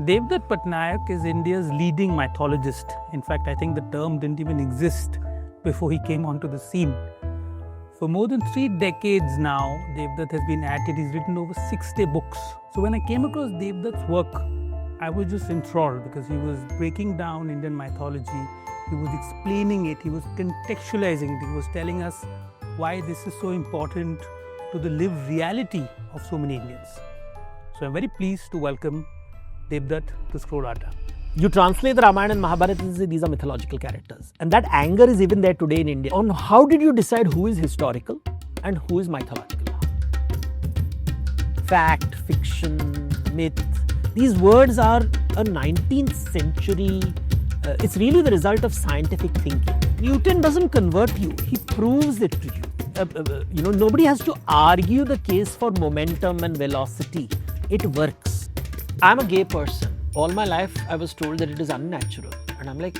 Devdutt Pattanaik is India's leading mythologist. In fact, I think the term didn't even exist before he came onto the scene. For more than 3 decades now, Devdutt has been at it. He's written over 60 books. So when I came across Devdutt's work, I was just enthralled because he was breaking down Indian mythology. He was explaining it. He was contextualizing it. He was telling us why this is so important to the lived reality of so many Indians. So I'm very pleased to welcome Devdutt to Scroll.in. You translate the Ramayana and Mahabharata and say these are mythological characters. And that anger is even there today in India. On how did you decide who is historical and who is mythological? Fact, fiction, myth. These words are a 19th century, it's really the result of scientific thinking. Newton doesn't convert you, he proves it to you. Nobody has to argue the case for momentum and velocity. It works. I'm a gay person. All my life I was told that it is unnatural. And I'm like,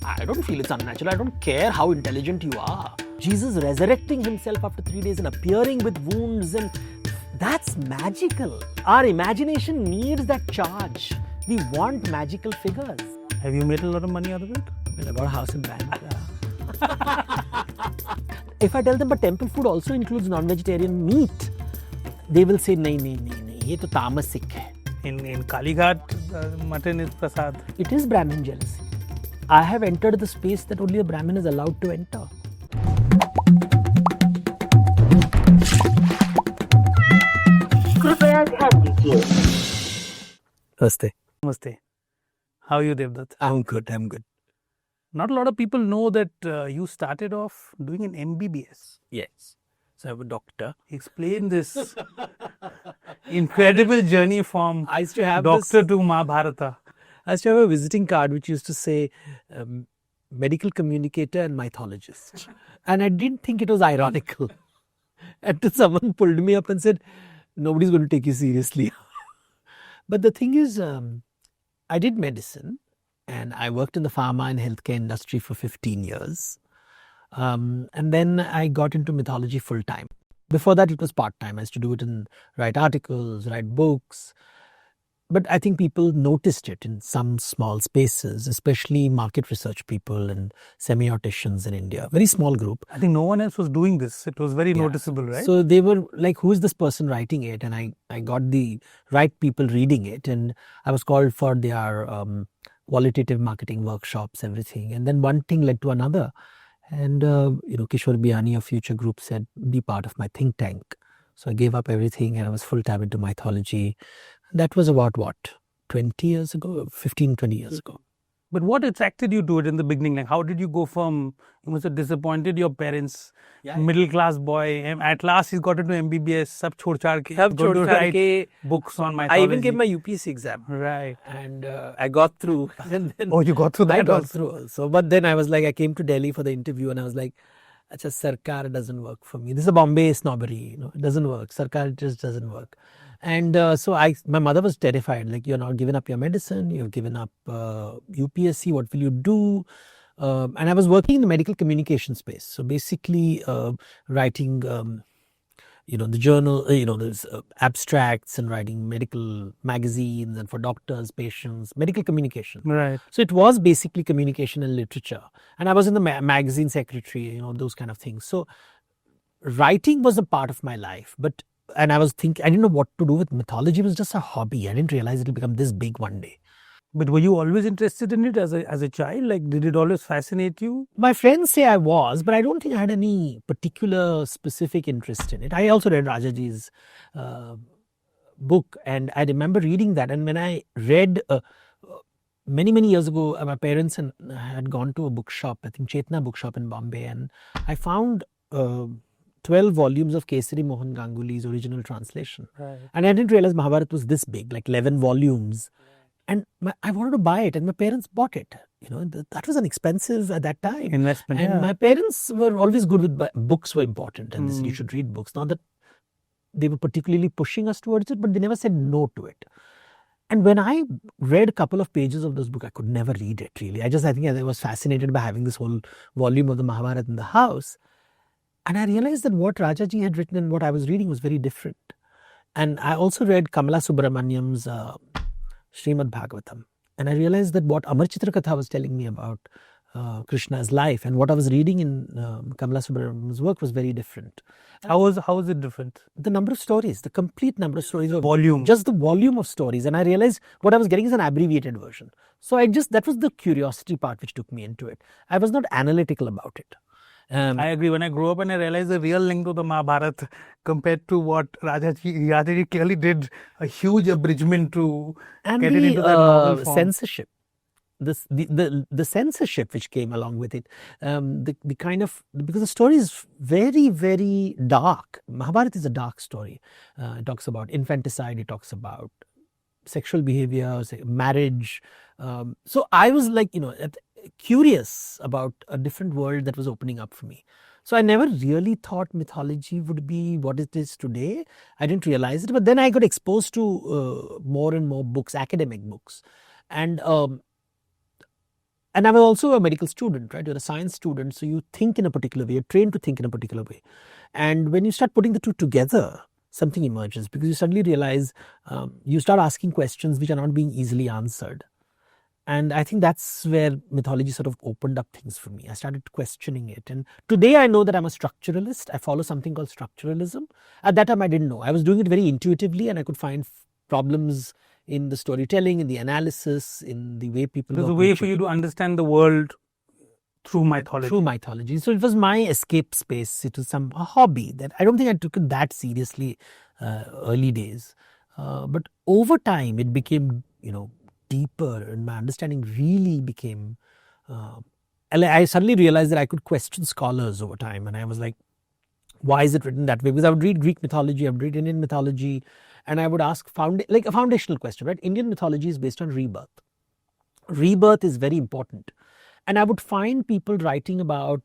I don't feel it's unnatural. I don't care how intelligent you are. Jesus resurrecting himself after 3 days and appearing with wounds, and that's magical. Our imagination needs that charge. We want magical figures. Have you made a lot of money out of it? Well, I bought a house in Bangalore. If I tell them but temple food also includes non-vegetarian meat, they will say, nahi, ye to tamasic hai. In Kalighat, mutton is prasad. It is Brahmin jealousy. I have entered the space that only a Brahmin is allowed to enter. Namaste. Namaste. How are you, Devdutt? I'm good. Not a lot of people know that you started off doing an MBBS. Yes. So I'm a doctor. Explain this incredible journey from I used to have doctor to Mahabharata. I used to have a visiting card which used to say medical communicator and mythologist. And I didn't think it was ironical. Until someone pulled me up and said, nobody's going to take you seriously. But the thing is, I did medicine and I worked in the pharma and healthcare industry for 15 years. And then I got into mythology full time. Before that, it was part time. I used to do it and write articles, write books. But I think people noticed it in some small spaces, especially market research people and semioticians in India. Very small group. I think no one else was doing this. It was very noticeable, right? So they were like, who is this person writing it? And I got the right people reading it. And I was called for their qualitative marketing workshops, everything. And then one thing led to another. And, Shoaib Daniyal, a future group, said, be part of my think tank. So I gave up everything and I was full time into mythology. That was about 20 years ago, 15, 20 years ago. But what attracted you to it in the beginning? Like, how did you go from, you must have disappointed your parents, middle class boy, and at last he's got into MBBS, sab chhod chhad ke, going to write books on mythology. I even gave my UPSC exam. Right. And I got through. And then you got through that I got through also. But then I was like, I came to Delhi for the interview and I was like, Acha, Sarkar doesn't work for me. This is a Bombay snobbery, it doesn't work. Sarkar just doesn't work. And so my mother was terrified, like, you're not giving up your medicine, you've given up UPSC, what will you do? And I was working in the medical communication space. So basically writing, the journal, there's abstracts and writing medical magazines and for doctors, patients, medical communication. Right. So it was basically communication and literature. And I was in the magazine secretary, those kind of things. So writing was a part of my life. And I was thinking, I didn't know what to do with mythology. It was just a hobby. I didn't realize it would become this big one day. But were you always interested in it as a child? Like, did it always fascinate you? My friends say I was, but I don't think I had any particular specific interest in it. I also read Rajaji's book, and I remember reading that. And when I read many years ago, my parents had gone to a bookshop, I think Chetna bookshop in Bombay, and I found 12 volumes of Kesari Mohan Ganguly's original translation. Right. And I didn't realize Mahabharata was this big, like 11 volumes. And I wanted to buy it and my parents bought it. That was an expensive at that time. Investment. And my parents were always good with books were important and they said you should read books. Not that they were particularly pushing us towards it, but they never said no to it. And when I read a couple of pages of this book, I could never read it really. I think I was fascinated by having this whole volume of the Mahabharata in the house. And I realized that what Rajaji had written and what I was reading was very different. And I also read Kamala Subramaniam's Srimad Bhagavatam. And I realized that what Amar Chitra Katha was telling me about Krishna's life and what I was reading in Kamala Subramanian's work was very different. How is it different? The number of stories, the complete number of stories. Volume. Just the volume of stories. And I realized what I was getting is an abbreviated version. So that was the curiosity part which took me into it. I was not analytical about it. I agree. When I grew up and I realized the real link to the Mahabharata compared to what Rajaji clearly did a huge abridgment to and get it into that novel form. Censorship. The censorship which came along with it, the kind of, because the story is very, very dark. Mahabharata is a dark story. It talks about infanticide, it talks about sexual behavior, marriage. So I was like, curious about a different world that was opening up for me. So I never really thought mythology would be what it is today. I didn't realize it, but then I got exposed to more and more books, academic books. And I was also a medical student, right? You're a science student, so you think in a particular way, you're trained to think in a particular way. And when you start putting the two together, something emerges, because you suddenly realize you start asking questions which are not being easily answered. And I think that's where mythology sort of opened up things for me. I started questioning it. And today I know that I'm a structuralist. I follow something called structuralism. At that time I didn't know. I was doing it very intuitively, and I could find problems in the storytelling, in the analysis, in the way people... There's a way for you to understand the world through mythology. Through mythology. So it was my escape space. It was a hobby that I don't think I took it that seriously early days. But over time it became, deeper, and my understanding really became... I suddenly realized that I could question scholars over time, and I was like, why is it written that way? Because I would read Greek mythology, I would read Indian mythology, and I would ask like a foundational question, right? Indian mythology is based on rebirth. Rebirth is very important. And I would find people writing about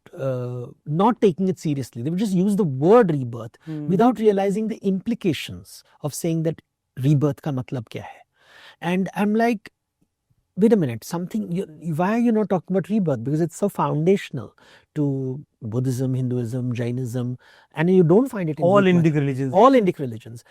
not taking it seriously. They would just use the word rebirth without realizing the implications of saying that rebirth ka matlab kya hai. And I'm like, wait a minute, why are you not talking about rebirth? Because it's so foundational to Buddhism, Hinduism, Jainism, and you don't find it in all Indic religions. All Indic religions.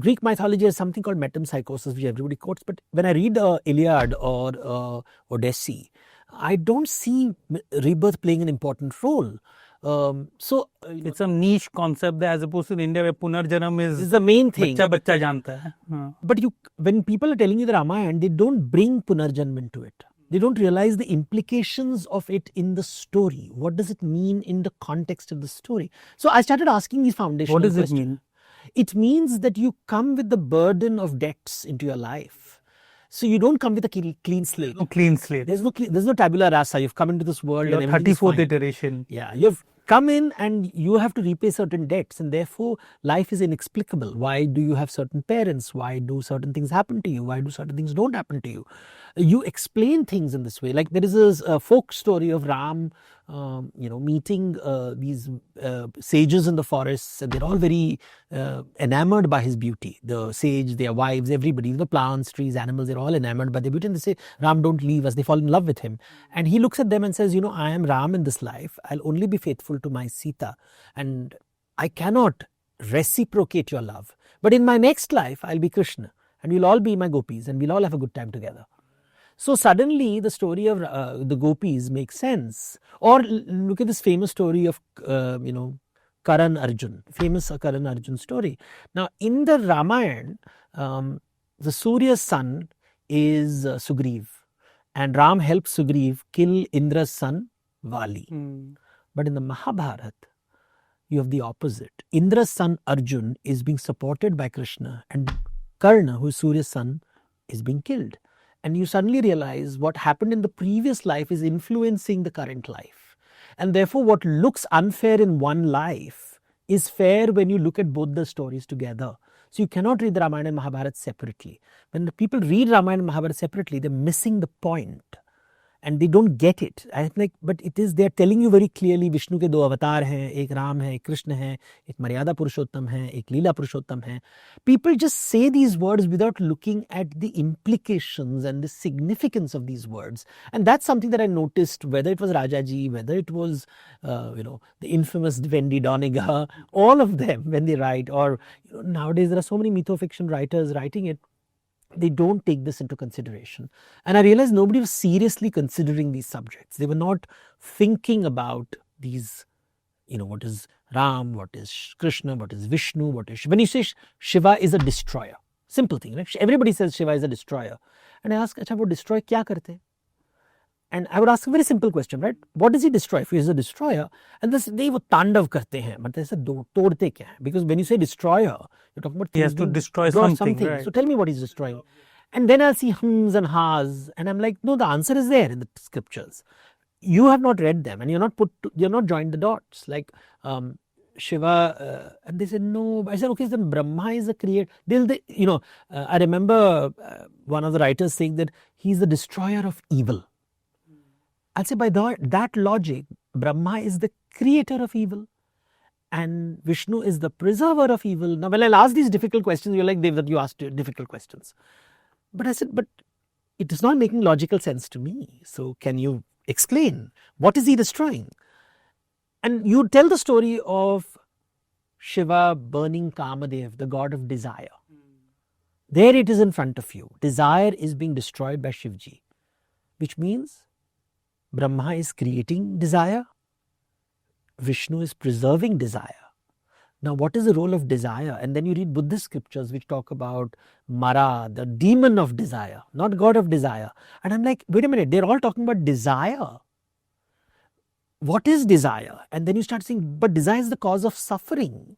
Greek mythology has something called metempsychosis, which everybody quotes. But when I read Iliad or Odyssey, I don't see rebirth playing an important role. It's a niche concept as opposed to in India where Punarjanam is the main thing. Bachcha janta hai. But when people are telling you the Ramayana, they don't bring Punarjanam into it. They don't realize the implications of it in the story. What does it mean in the context of the story? So I started asking these foundational questions. What does it mean? It means that you come with the burden of debts into your life. So you don't come with a clean slate. No clean slate. There's no tabula rasa. You've come into this world. Your and 34th iteration. Yeah, you've come in and you have to repay certain debts, and therefore life is inexplicable. Why do you have certain parents? Why do certain things happen to you? Why do certain things don't happen to you? You explain things in this way. Like there is a folk story of Ram, meeting these sages in the forests, and they're all very enamored by his beauty. The sage, their wives, everybody, the plants, trees, animals, they're all enamored by their beauty. And they say, Ram, don't leave us. They fall in love with him. And he looks at them and says, I am Ram in this life. I'll only be faithful to my Sita. And I cannot reciprocate your love. But in my next life, I'll be Krishna. And we'll all be my gopis. And we'll all have a good time together. So suddenly the story of the gopis makes sense. Or look at this famous story of, Karan Arjun, famous Karan Arjun story. Now in the Ramayana, the Surya's son is Sugriv, and Ram helps Sugriv kill Indra's son Vali. But in the Mahabharata, you have the opposite. Indra's son Arjun is being supported by Krishna, and Karna, who is Surya's son, is being killed. And you suddenly realize what happened in the previous life is influencing the current life. And therefore what looks unfair in one life is fair when you look at both the stories together. So you cannot read the Ramayana and Mahabharata separately. When the people read Ramayana and Mahabharata separately, they're missing the point. And they don't get it. I'm like, but it is, they're telling you very clearly, Vishnu ke do avatar hain, ek Ram hai, ek Krishna hai, ek Maryada Purushottam hai, ek Leela Purushottam hai. People just say these words without looking at the implications and the significance of these words. And that's something that I noticed, whether it was Rajaji, whether it was, the infamous Wendy Doniger, all of them when they write, or nowadays there are so many mythofiction writers writing it. They don't take this into consideration. And I realized nobody was seriously considering these subjects. They were not thinking about these, what is Ram, what is Krishna, what is Vishnu, what is Shiva. When you say Shiva is a destroyer, simple thing, right? Everybody says Shiva is a destroyer. And I ask, acha, wo destroy kya karte? And I would ask a very simple question, right? What does he destroy? If he is a destroyer, and they say, wo tandav karte hain. But they say, todte kya hai? Because when you say destroyer, you're talking about he has to destroy something. Right. So tell me what he's destroying. And then I'll see hums and ha's, and I'm like, no, the answer is there in the scriptures. You have not read them, and you're not joined the dots. Like Shiva, and they said no. I said, okay, then Brahma is the creator. I remember one of the writers saying that he's the destroyer of evil. I'll say by that logic, Brahma is the creator of evil and Vishnu is the preserver of evil. Now, when I'll ask these difficult questions, you're like, Devdutt, you asked difficult questions. But I said, but it is not making logical sense to me. So can you explain? What is he destroying? And you tell the story of Shiva burning Kamadev, the god of desire. There it is in front of you. Desire is being destroyed by Shivji, which means Brahma is creating desire, Vishnu is preserving desire. Now, what is the role of desire? And then you read Buddhist scriptures which talk about Mara, the demon of desire, not god of desire. And I'm like, wait a minute, they're all talking about desire. What is desire? And then you start saying, but desire is the cause of suffering.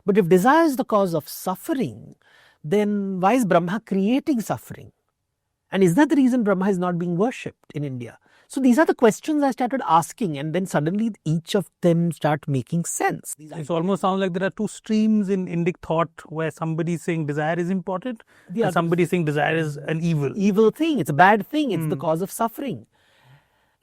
But if desire is the cause of suffering, then why is Brahma creating suffering? And is that the reason Brahma is not being worshipped in India? So these are the questions I started asking, and then suddenly each of them start making sense. It almost sounds like there are two streams in Indic thought where somebody is saying desire is important and somebody is saying desire is an evil thing. It's a bad thing. It's the cause of suffering.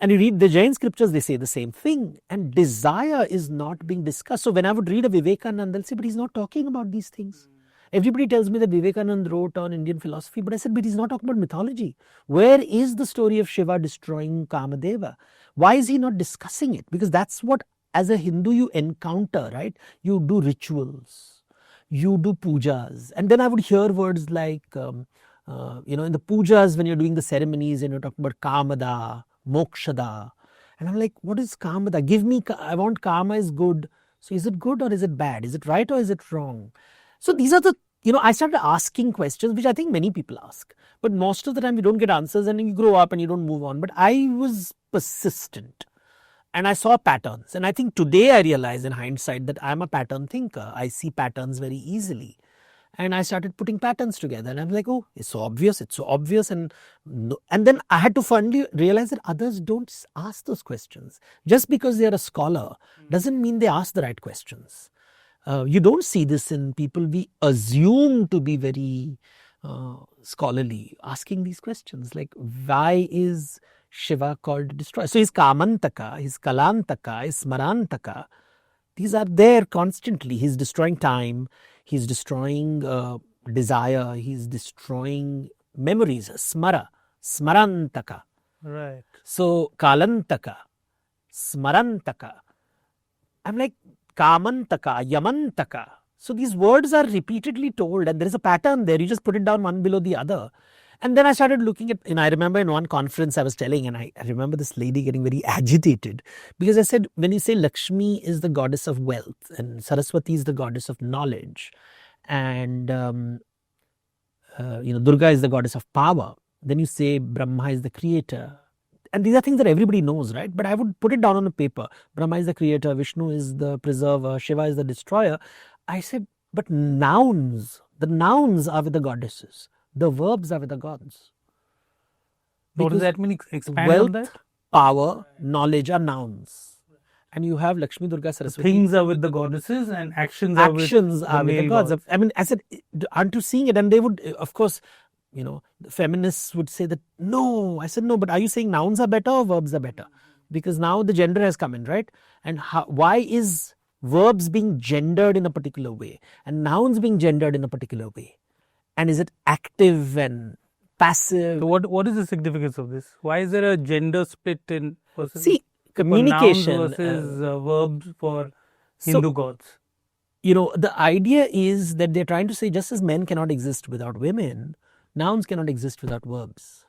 And you read the Jain scriptures, they say the same thing. And desire is not being discussed. So when I would read a Vivekananda, they'll say, but he's not talking about these things. Everybody tells me that Vivekananda wrote on Indian philosophy, but I said, but he's not talking about mythology. Where is the story of Shiva destroying Kamadeva? Why is he not discussing it? Because that's what, as a Hindu, you encounter, right? You do rituals, you do pujas. And then I would hear words like, in the pujas, when you're doing the ceremonies and you're talking about Kamada, Mokshada. And I'm like, what is Kamada? Give me, I want Kama is good. So is it good or is it bad? Is it right or is it wrong? So these are the, I started asking questions, which I think many people ask. But most of the time we don't get answers and you grow up and you don't move on. But I was persistent and I saw patterns. And I think today I realize in hindsight that I'm a pattern thinker. I see patterns very easily. And I started putting patterns together. And I'm like, oh, it's so obvious. And then I had to finally realize that others don't ask those questions. Just because they're a scholar doesn't mean they ask the right questions. You don't see this in people we assume to be very scholarly, asking these questions like, why is Shiva called destroyer? So he's Kamantaka, he's Kalantaka, he's Smarantaka. These are there constantly. He's destroying time, he's destroying desire, he's destroying memories, Smarantaka. Right. So Kalantaka, Smarantaka. I'm like, Kamantaka, Yamantaka. So these words are repeatedly told and there is a pattern there. You just put it down one below the other. And then I started looking at, I remember in one conference I was telling, and I remember this lady getting very agitated because I said, when you say Lakshmi is the goddess of wealth and Saraswati is the goddess of knowledge and, Durga is the goddess of power, then you say Brahma is the creator. And these are things that everybody knows, right? But I would put it down on a paper. Brahma is the creator, Vishnu is the preserver, Shiva is the destroyer. I said, but the nouns are with the goddesses. The verbs are with the gods. What does that mean? Expand wealth, on that? Power, knowledge are nouns. And you have Lakshmi, Durga, Saraswati. Things are with the goddesses and actions are with the gods. I said, aren't you seeing it? And they would, of course, the feminists would say that, no. I said, no, but are you saying nouns are better or verbs are better? Because now the gender has come in, right? And why is verbs being gendered in a particular way and nouns being gendered in a particular way? And is it active and passive? So what is the significance of this? Why is there a gender split in communication versus verbs for Hindu gods? The idea is that they're trying to say just as men cannot exist without women, Nouns cannot exist without verbs.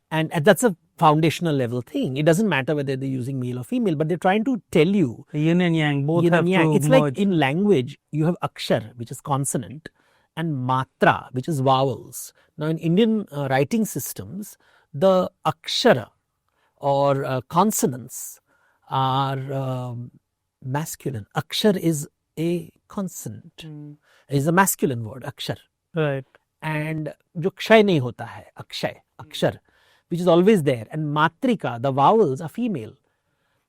And that's a foundational level thing. It doesn't matter whether they're using male or female, but they're trying to tell you. Yin and yang, both yin have and yang. to It's merge. like in language, you have akshar, which is consonant, and matra, which is vowels. Now, in Indian writing systems, the akshara or consonants are masculine. Akshar is a consonant. Is a masculine word, akshar. Right. And जो क्षय नहीं होता है, अक्षय, अक्षर, which is always there. And matrika, the vowels are female.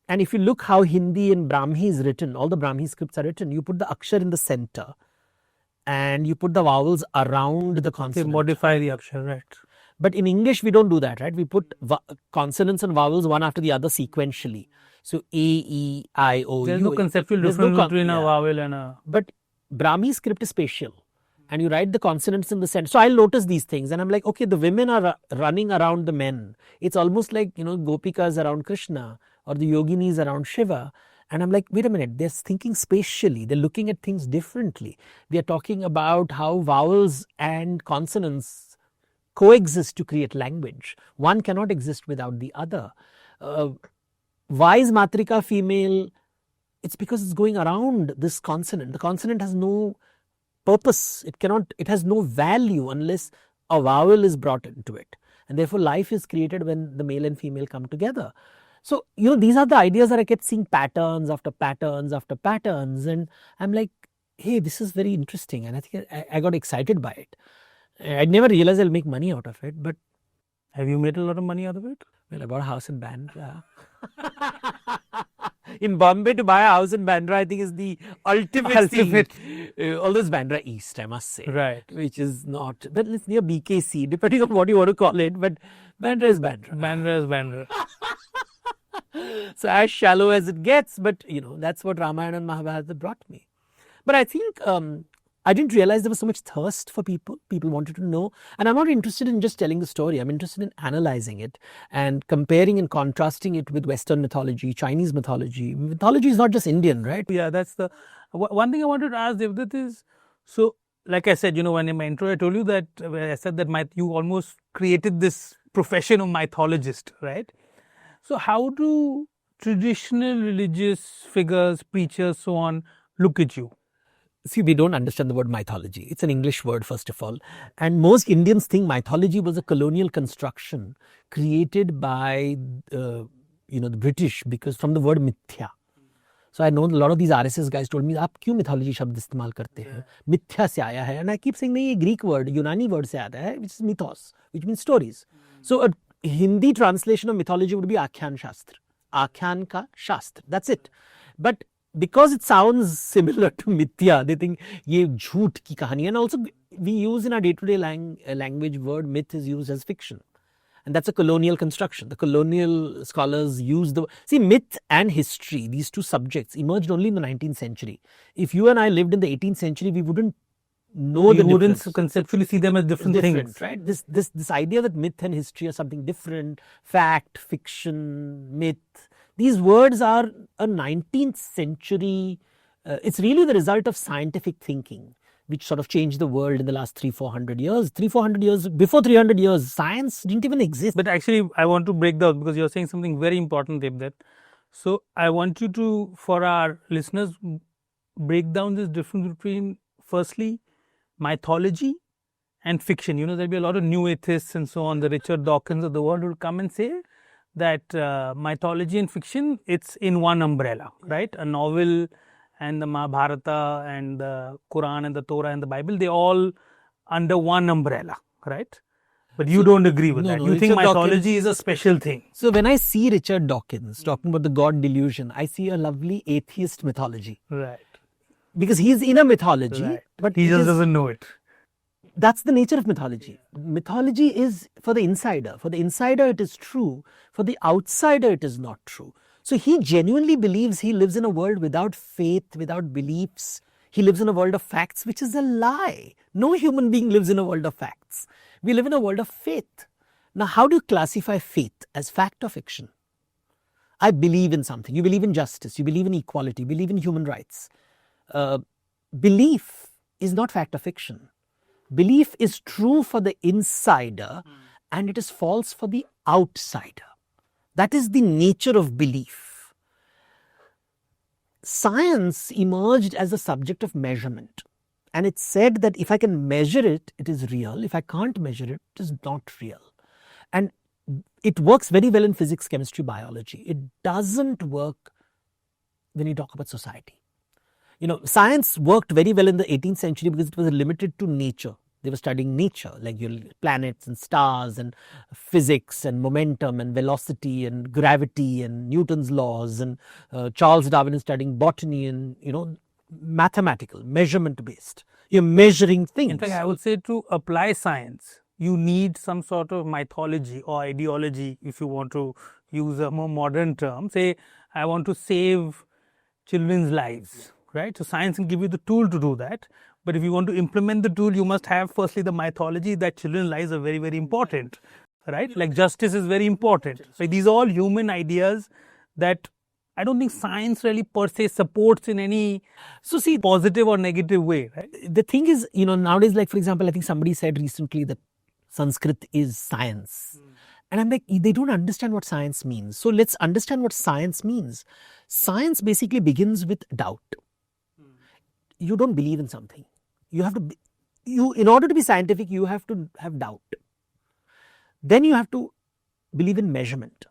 And if you look how Hindi and Brahmi is written, all the Brahmi scripts are written, you put the akshar in the center and you put the vowels around the They consonant. modify the akshar, right? But in English, we don't do that, right? We put consonants and vowels one after the other sequentially. So A, E, I, O, There's U. no conceptual There's difference no between a vowel and a... But Brahmi script is spatial. And you write the consonants in the center. So I'll notice these things and I'm like, okay, the women are running around the men. It's almost like, Gopikas around Krishna or the yoginis around Shiva. And I'm like, wait a minute, they're thinking spatially. They're looking at things differently. They're talking about how vowels and consonants coexist to create language. One cannot exist without the other. Why is matrika female? It's because it's going around this consonant. The consonant has no purpose. It has no value unless a vowel is brought into it. And therefore life is created when the male and female come together. So, these are the ideas that I kept seeing patterns after patterns after patterns. And I'm like, hey, this is very interesting. And I think I got excited by it. I never realized I'll make money out of it. But have you made a lot of money out of it? Well, I bought a house in Bandra. In Bombay, to buy a house in Bandra, I think is the ultimate. Although it's Bandra East, I must say. Right. Which is not, but it's near BKC, depending on what you want to call it. But Bandra is Bandra. Bandra is Bandra. So as shallow as it gets, but that's what Ramayana and Mahabharata brought me. But I think I didn't realize there was so much thirst for people. People wanted to know. And I'm not interested in just telling the story. I'm interested in analyzing it and comparing and contrasting it with Western mythology, Chinese mythology. Mythology is not just Indian, right? Yeah, that's the one thing I wanted to ask Devdutt is, so like I said, when in my intro I told you that I said that you almost created this profession of mythologist, right? So how do traditional religious figures, preachers, so on, look at you? See, we don't understand the word mythology. It's an English word, first of all. And most Indians think mythology was a colonial construction created by the British, because from the word mithya. So I know a lot of these RSS guys told me, "Aap kyun mythology shabd istemal karte hain? Mithya se aaya hai." And I keep saying, "No, ye Greek word, Unani word se aata hai, which is mythos, which means stories." So a Hindi translation of mythology would be Akhyan Shastra. Akhyan ka Shastra. That's it. But because it sounds similar to mithya, they think ye jhoot ki kahani. And also we use in our day-to-day language, word myth is used as fiction. And that's a colonial construction. The colonial scholars use myth and history, these two subjects emerged only in the 19th century. If you and I lived in the 18th century, we wouldn't know the difference. You wouldn't conceptually see them as different things. Right? This idea that myth and history are something different, fact, fiction, myth, these words are a 19th century, it's really the result of scientific thinking, which sort of changed the world in the last 300-400 years. 300-400 years, before 300 years, science didn't even exist. But actually, I want to break down, because you're saying something very important, Devdutt. So I want you to, for our listeners, break down this difference between, firstly, mythology and fiction. There'll be a lot of new atheists and so on, the Richard Dawkins of the world, will come and say that mythology and fiction, it's in one umbrella, right? A novel and the Mahabharata and the Quran and the Torah and the Bible, they all under one umbrella, right? But you don't agree with that. You think mythology is a special thing. So when I see Richard Dawkins talking about the God delusion, I see a lovely atheist mythology. Right. Because he's in a mythology. Right. But he just doesn't know it. That's the nature of mythology. Mythology is for the insider. For the insider, it is true. For the outsider, it is not true. So he genuinely believes he lives in a world without faith, without beliefs. He lives in a world of facts, which is a lie. No human being lives in a world of facts. We live in a world of faith. Now, how do you classify faith as fact or fiction? I believe in something. You believe in justice. You believe in equality. You believe in human rights. Belief is not fact or fiction. Belief is true for the insider and it is false for the outsider. That is the nature of belief. Science emerged as a subject of measurement. And it said that if I can measure it, it is real. If I can't measure it, it is not real. And it works very well in physics, chemistry, biology. It doesn't work when you talk about society. Science worked very well in the 18th century because it was limited to nature. They were studying nature, like planets and stars and physics and momentum and velocity and gravity and Newton's laws, and Charles Darwin is studying botany and, mathematical, measurement based. You're measuring things. In fact, I would say to apply science, you need some sort of mythology or ideology, if you want to use a more modern term. Say, I want to save children's lives, right? So science can give you the tool to do that. But if you want to implement the tool, you must have firstly the mythology that children's lives are very, very important, right? Like justice is very important. So these are all human ideas that I don't think science really per se supports in any positive or negative way, right? The thing is, nowadays, like for example, I think somebody said recently that Sanskrit is science. And I'm like, they don't understand what science means. So let's understand what science means. Science basically begins with doubt. You don't believe in something. You have to, in order to be scientific, you have to have doubt. Then you have to believe in measurement.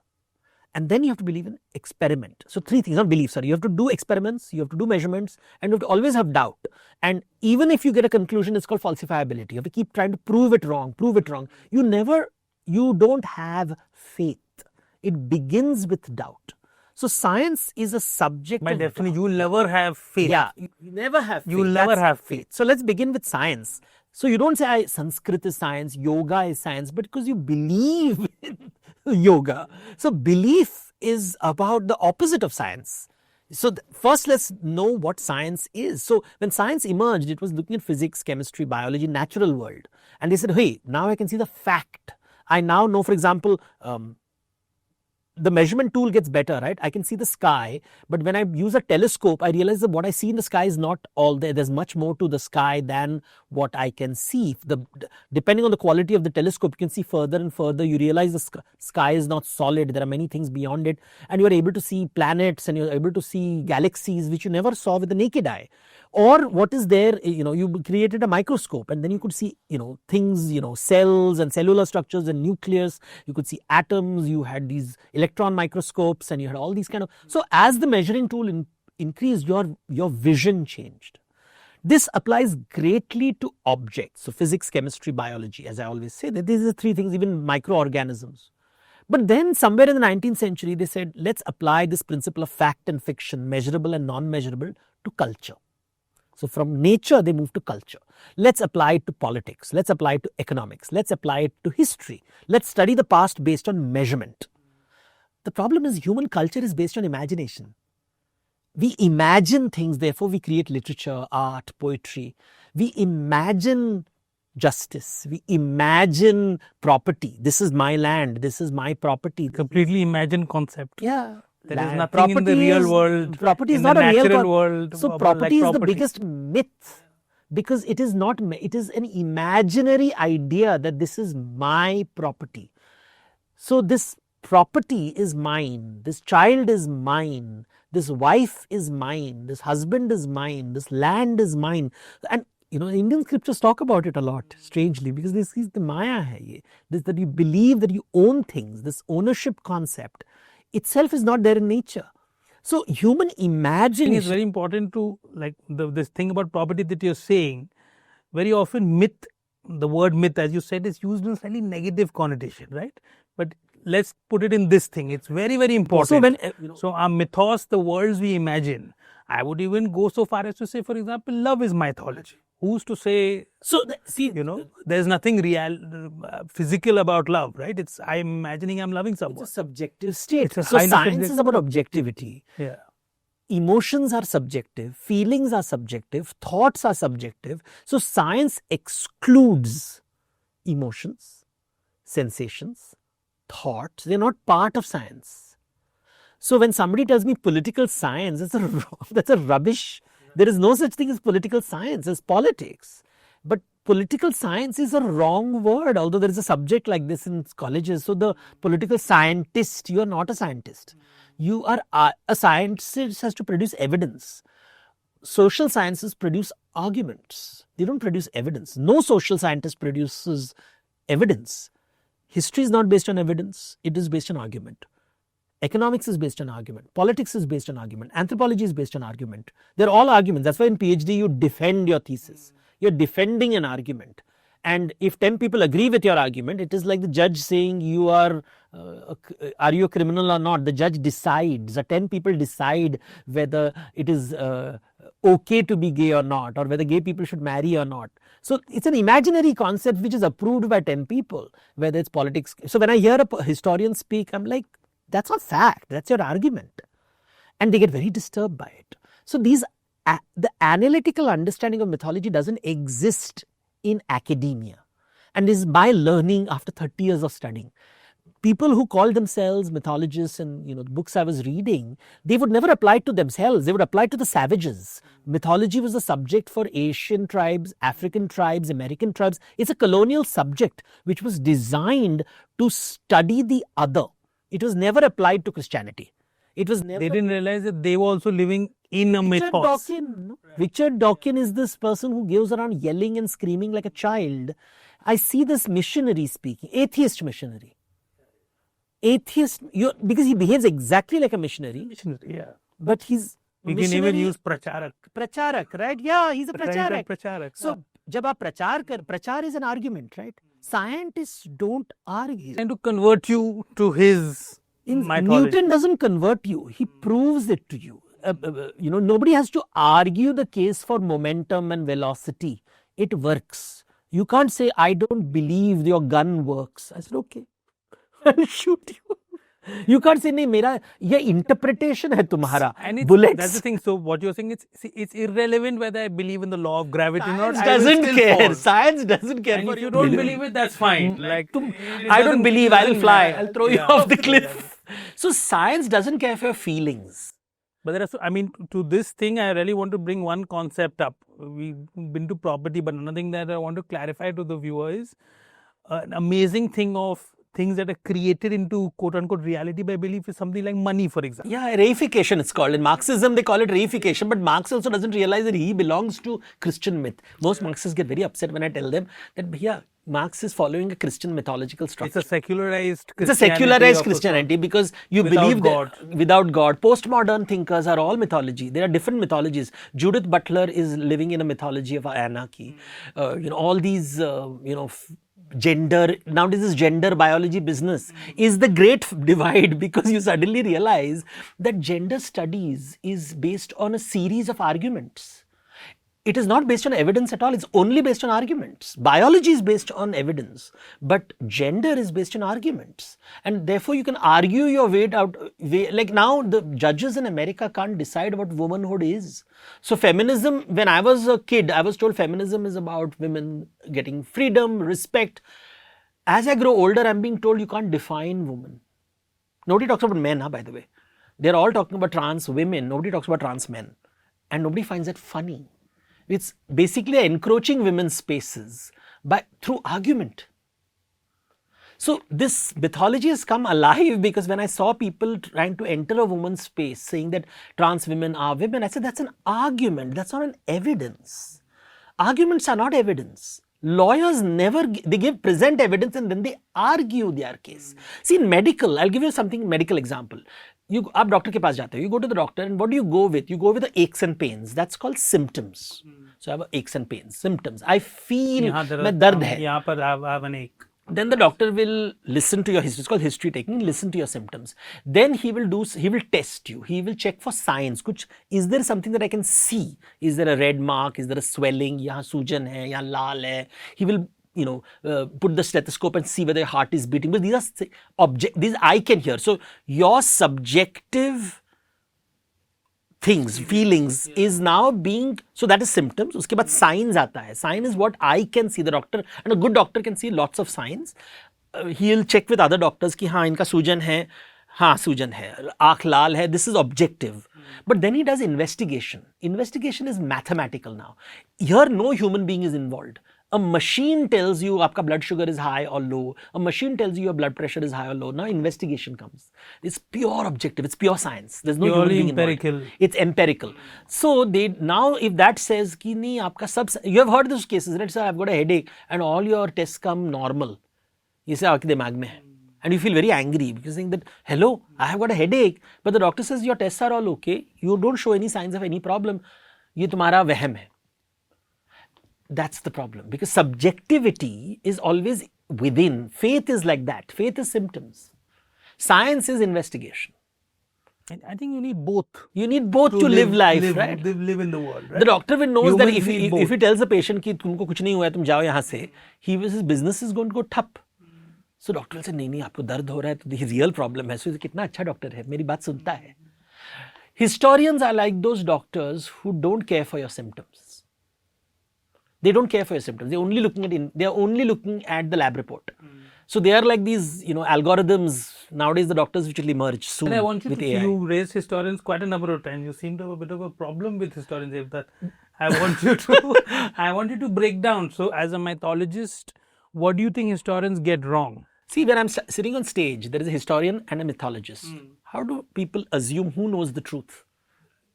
And then you have to believe in experiment. So three things, not belief, sorry. You have to do experiments, you have to do measurements, and you have to always have doubt. And even if you get a conclusion, it's called falsifiability. You have to keep trying to prove it wrong. You don't have faith. It begins with doubt. So science is a subject By of definition, doubt. you will never have faith. Yeah, you never have faith. You will never have faith. So let's begin with science. So you don't say Sanskrit is science, yoga is science, but because you believe in yoga. So belief is about the opposite of science. So first let's know what science is. So when science emerged, it was looking at physics, chemistry, biology, natural world. And they said, hey, now I can see the fact. I now know, for example, the measurement tool gets better, right? I can see the sky, but when I use a telescope, I realize that what I see in the sky is not all there. There's much more to the sky than what I can see. Depending on the quality of the telescope, you can see further and further. You realize the sky is not solid. There are many things beyond it. And you're able to see planets and you're able to see galaxies, which you never saw with the naked eye. Or what is there, you created a microscope and then you could see, things, cells and cellular structures and nucleus. You could see atoms, you had these electron microscopes and you had all these kind of. So as the measuring tool increased, your vision changed. This applies greatly to objects. So physics, chemistry, biology, as I always say, that these are three things, even microorganisms. But then somewhere in the 19th century, they said, let's apply this principle of fact and fiction, measurable and non-measurable, to culture. So from nature, they move to culture. Let's apply it to politics. Let's apply it to economics. Let's apply it to history. Let's study the past based on measurement. The problem is human culture is based on imagination. We imagine things, therefore we create literature, art, poetry. We imagine justice. We imagine property. This is my land. This is my property. Completely imagined concept. Yeah. There is nothing in the real world. Property is not a real natural world. So property is the biggest myth because it is not. It is an imaginary idea that this is my property. So this property is mine. This child is mine. This wife is mine. This husband is mine. This land is mine. And Indian scriptures talk about it a lot, strangely, because this is the Maya hai. This that you believe that you own things. This ownership concept itself is not there in nature. So human imagination is very important to, like, this thing about property that you're saying. Very often myth, the word myth, as you said, is used in a slightly negative connotation, right? But let's put it in this thing. It's very, very important. So our mythos, the worlds we imagine, I would even go so far as to say, for example, love is mythology. Who's to say, there's nothing real, physical about love, right? I'm imagining I'm loving someone. It's a subjective state. So science is about objectivity. Yeah. Emotions are subjective, feelings are subjective, thoughts are subjective. So science excludes emotions, sensations, thoughts. They're not part of science. So when somebody tells me political science, that's a rubbish. There is no such thing as political science, as politics. But political science is a wrong word, although there is a subject like this in colleges. So the political scientist, you are not a scientist. You are a scientist has to produce evidence. Social sciences produce arguments. They don't produce evidence. No social scientist produces evidence. History is not based on evidence. It is based on argument. Economics is based on argument. Politics is based on argument. Anthropology is based on argument. They're all arguments. That's why in PhD you defend your thesis. You're defending an argument. And if 10 people agree with your argument, it is like the judge saying you are you a criminal or not? The judge decides. The 10 people decide whether it is okay to be gay or not, or whether gay people should marry or not. So it's an imaginary concept which is approved by 10 people, whether it's politics. So when I hear a historian speak, I'm like, that's not fact. That's your argument. And they get very disturbed by it. So the analytical understanding of mythology doesn't exist in academia, and is by learning after 30 years of studying. People who call themselves mythologists and the books I was reading, they would never apply it to themselves. They would apply it to the savages. Mythology was a subject for Asian tribes, African tribes, American tribes. It's a colonial subject which was designed to study the other. It was never applied to Christianity. It was never. They didn't realize that they were also living in a mythos. Richard Dawkins is this person who goes around yelling and screaming like a child. I see this missionary speaking, atheist missionary. Atheist, because he behaves exactly like a missionary. Yeah. But he's We can even use pracharak. Pracharak, right? Yeah, he's a pracharak. Pracharak. So, jab aap prachar is an argument, right? Scientists don't argue. Trying to convert you to his mythology. Newton doesn't convert you. He proves it to you. Nobody has to argue the case for momentum and velocity. It works. You can't say, I don't believe your gun works. I said, okay, I'll shoot you. You can't say, nahi, mera, ye interpretation hai tumhara. And bullets. That's the thing. So what you're saying, it's irrelevant whether I believe in the law of gravity or not. Science doesn't care. Science doesn't care. And if you don't believe it, that's fine. I don't believe, I'll fly. I'll throw you off the cliff. So science doesn't care for your feelings. But there are to this thing, I really want to bring one concept up. We've been to property, but another thing that I want to clarify to the viewer is an amazing thing of things that are created into quote-unquote reality by belief is something like money, for example. Yeah, reification it's called. In Marxism, they call it reification, but Marx also doesn't realize that he belongs to Christian myth. Most Marxists get very upset when I tell them that, Marx is following a Christian mythological structure. It's a secularized Christianity. It's a secularized Christianity because you believe God. That without God. Postmodern thinkers are all mythology. There are different mythologies. Judith Butler is living in a mythology of anarchy. All these, gender, nowadays this gender biology business is the great divide, because you suddenly realize that gender studies is based on a series of arguments. It is not based on evidence at all. It's only based on arguments. Biology is based on evidence, but gender is based on arguments. And therefore, you can argue your way out. Like now, the judges in America can't decide what womanhood is. So feminism, when I was a kid, I was told feminism is about women getting freedom, respect. As I grow older, I'm being told you can't define women. Nobody talks about men, by the way. They're all talking about trans women. Nobody talks about trans men. And nobody finds that funny. It's basically encroaching women's spaces through argument. So this mythology has come alive because when I saw people trying to enter a woman's space saying that trans women are women, I said that's an argument, that's not an evidence. Arguments are not evidence. Lawyers present evidence and then they argue their case. See, in medical, I'll give you medical example. आप doctor के पास जाते हो, you go to the doctor and what do you go with? You go with the aches and pains. That's called symptoms. So I have aches and pains, symptoms. I feel मैं दर्द है. यहाँ पर I have an ache. Then the doctor will listen to your history. It's called history taking. Listen to your symptoms. Then he will test you. He will check for signs. Is there something that I can see? Is there a red mark? Is there a swelling? यहाँ सूजन है, यहाँ लाल है. He will put the stethoscope and see whether your heart is beating. But these I can hear. So your subjective things, feelings is now being, so that is symptoms. Uske baad signs aata hai. Sign is what I can see. The doctor, and a good doctor can see lots of signs. He'll check with other doctors ki haan inka सूजन है, हाँ सूजन है, आँख लाल है. This is objective. But then he does investigation. Investigation is mathematical now. Here no human being is involved. A machine tells you your blood sugar is high or low. A machine tells you your blood pressure is high or low. Now investigation comes. It's pure objective. It's pure science. There's no human being empirical. involved. It's empirical. So they now, if that says ki nahi, aapka sab, you have heard those cases, right? So I've got a headache and all your tests come normal. You say aapke dimag mein hai. And you feel very angry because you think that, hello, I have got a headache, but the doctor says your tests are all okay. You don't show any signs of any problem. Ye tumhara wahm hai. That's the problem, because subjectivity is always within. Faith is like that. Faith is symptoms. Science is investigation. And I think you need both. You need both to live life, right? Live in the world, right? The doctor will knows that Humans if he tells the patient कि तुमको कुछ नहीं हुआ है, तुम जाओ यहाँ से, his business is going to go ठप. So doctor will say नहीं आपको दर्द हो रहा है, तो the real problem है. So कितना अच्छा doctor है, मेरी बात सुनता है. Historians are like those doctors who don't care for your symptoms. They don't care for your symptoms. They're only looking at the lab report. So they are like these, algorithms. Nowadays, the doctors which will emerge soon. And I want you with to, AI. you raised historians quite a number of times. You seem to have a bit of a problem with historians. If that, I want you to break down. So, as a mythologist, what do you think historians get wrong? See, when I'm sitting on stage, there is a historian and a mythologist. How do people assume who knows the truth?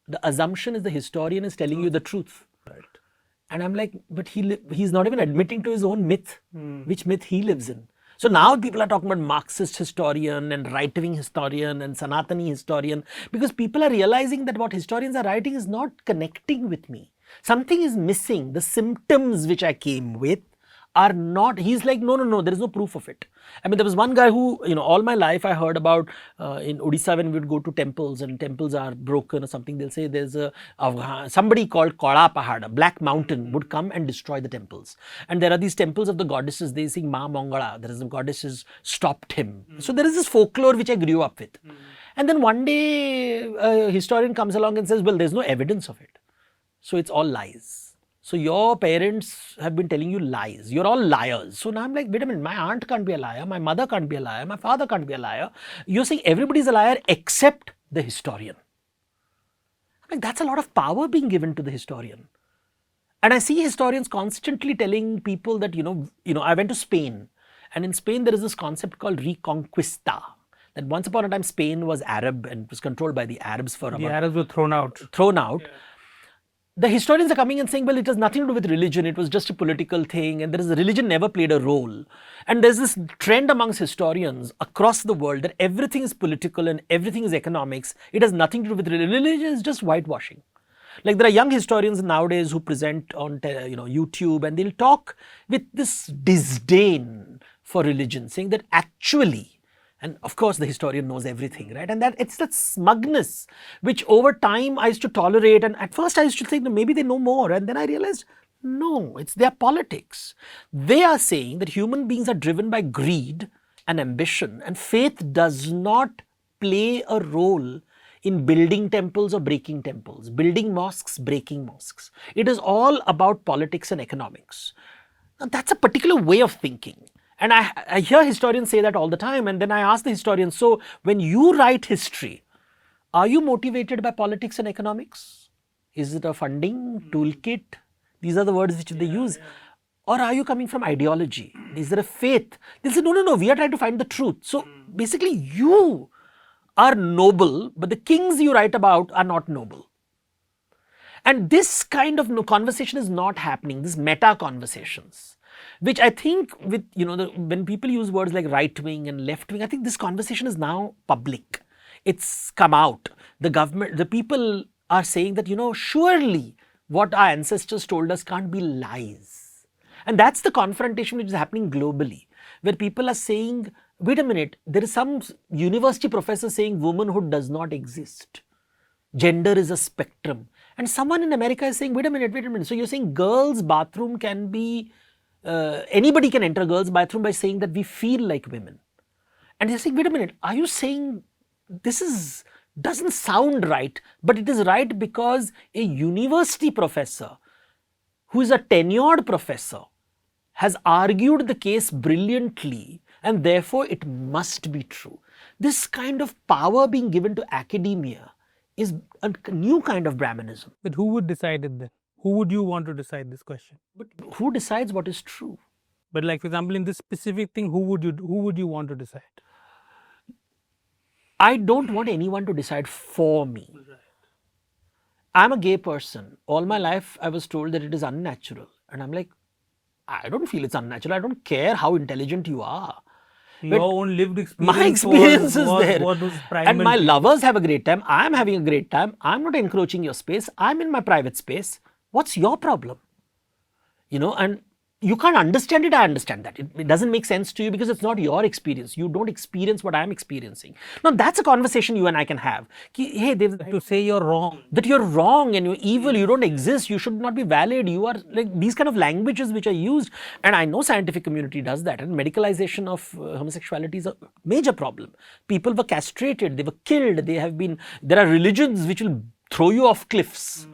The assumption is the historian is telling you the truth. Right. And I'm like, but he's not even admitting to his own myth, which myth he lives in. So now people are talking about Marxist historian and right-wing historian and Sanatani historian, because people are realizing that what historians are writing is not connecting with me. Something is missing. The symptoms which I came with are not, he's like, no, there is no proof of it. I mean, there was one guy who, all my life I heard about in Odisha when we would go to temples and temples are broken or something, they'll say there's somebody called Kala Pahada, Black Mountain, would come and destroy the temples. And there are these temples of the goddesses, they sing Ma Mongala, there is the goddesses stopped him. So there is this folklore which I grew up with. And then one day a historian comes along and says, well, there's no evidence of it. So it's all lies. So your parents have been telling you lies. You're all liars. So now I'm like, wait a minute, my aunt can't be a liar, my mother can't be a liar, my father can't be a liar. You're saying everybody's a liar except the historian. I'm like, that's a lot of power being given to the historian. And I see historians constantly telling people that, I went to Spain. And in Spain, there is this concept called reconquista. That once upon a time, Spain was Arab and was controlled by the Arabs for the Arabs were thrown out. Yeah. The historians are coming and saying, well, it has nothing to do with religion. It was just a political thing. And religion never played a role. And there's this trend amongst historians across the world that everything is political and everything is economics. It has nothing to do with religion. Religion is just whitewashing. Like there are young historians nowadays who present on YouTube and they'll talk with this disdain for religion, saying that actually, and of course the historian knows everything, right? And that it's that smugness which over time I used to tolerate, and at first I used to think maybe they know more, and then I realized no, it's their politics. They are saying that human beings are driven by greed and ambition, and faith does not play a role in building temples or breaking temples, building mosques, breaking mosques. It is all about politics and economics. Now that's a particular way of thinking. And I hear historians say that all the time, and then I ask the historians, so when you write history, are you motivated by politics and economics? Is it a funding toolkit? These are the words which they use. Or are you coming from ideology? Is there a faith? They'll say, no, we are trying to find the truth. So basically you are noble, but the kings you write about are not noble. And this kind of conversation is not happening, these meta conversations. Which I think with, when people use words like right wing and left wing, I think this conversation is now public. It's come out. The government, the people are saying that, surely what our ancestors told us can't be lies. And that's the confrontation which is happening globally, where people are saying, wait a minute, there is some university professor saying womanhood does not exist. Gender is a spectrum. And someone in America is saying, wait a minute. So you're saying girls' bathroom can be, anybody can enter girls' bathroom by saying that we feel like women. And they're saying, wait a minute, are you saying this doesn't sound right, but it is right because a university professor who is a tenured professor has argued the case brilliantly and therefore it must be true. This kind of power being given to academia is a new kind of Brahminism. But who would decide it then? who would you want to decide this question? But who decides what is true? But like, for example, in this specific thing, who would you want to decide? I don't want anyone to decide for me. I'm a gay person. All my life I was told that it is unnatural. And I'm like, I don't feel it's unnatural. I don't care how intelligent you are. Your own lived experience. My experience is was there. What was And my primal. lovers have a great time. I'm having a great time. I'm not encroaching your space. I'm in my private space. What's your problem? You know, and you can't understand it. I understand that. It doesn't make sense to you because it's not your experience. You don't experience what I'm experiencing. Now, that's a conversation you and I can have. Hey, To say you're wrong. that you're wrong and you're evil, you don't exist, you should not be valid, you are like these kind of languages which are used. And I know scientific community does that, and medicalization of homosexuality is a major problem. People were castrated, they were killed, there are religions which will throw you off cliffs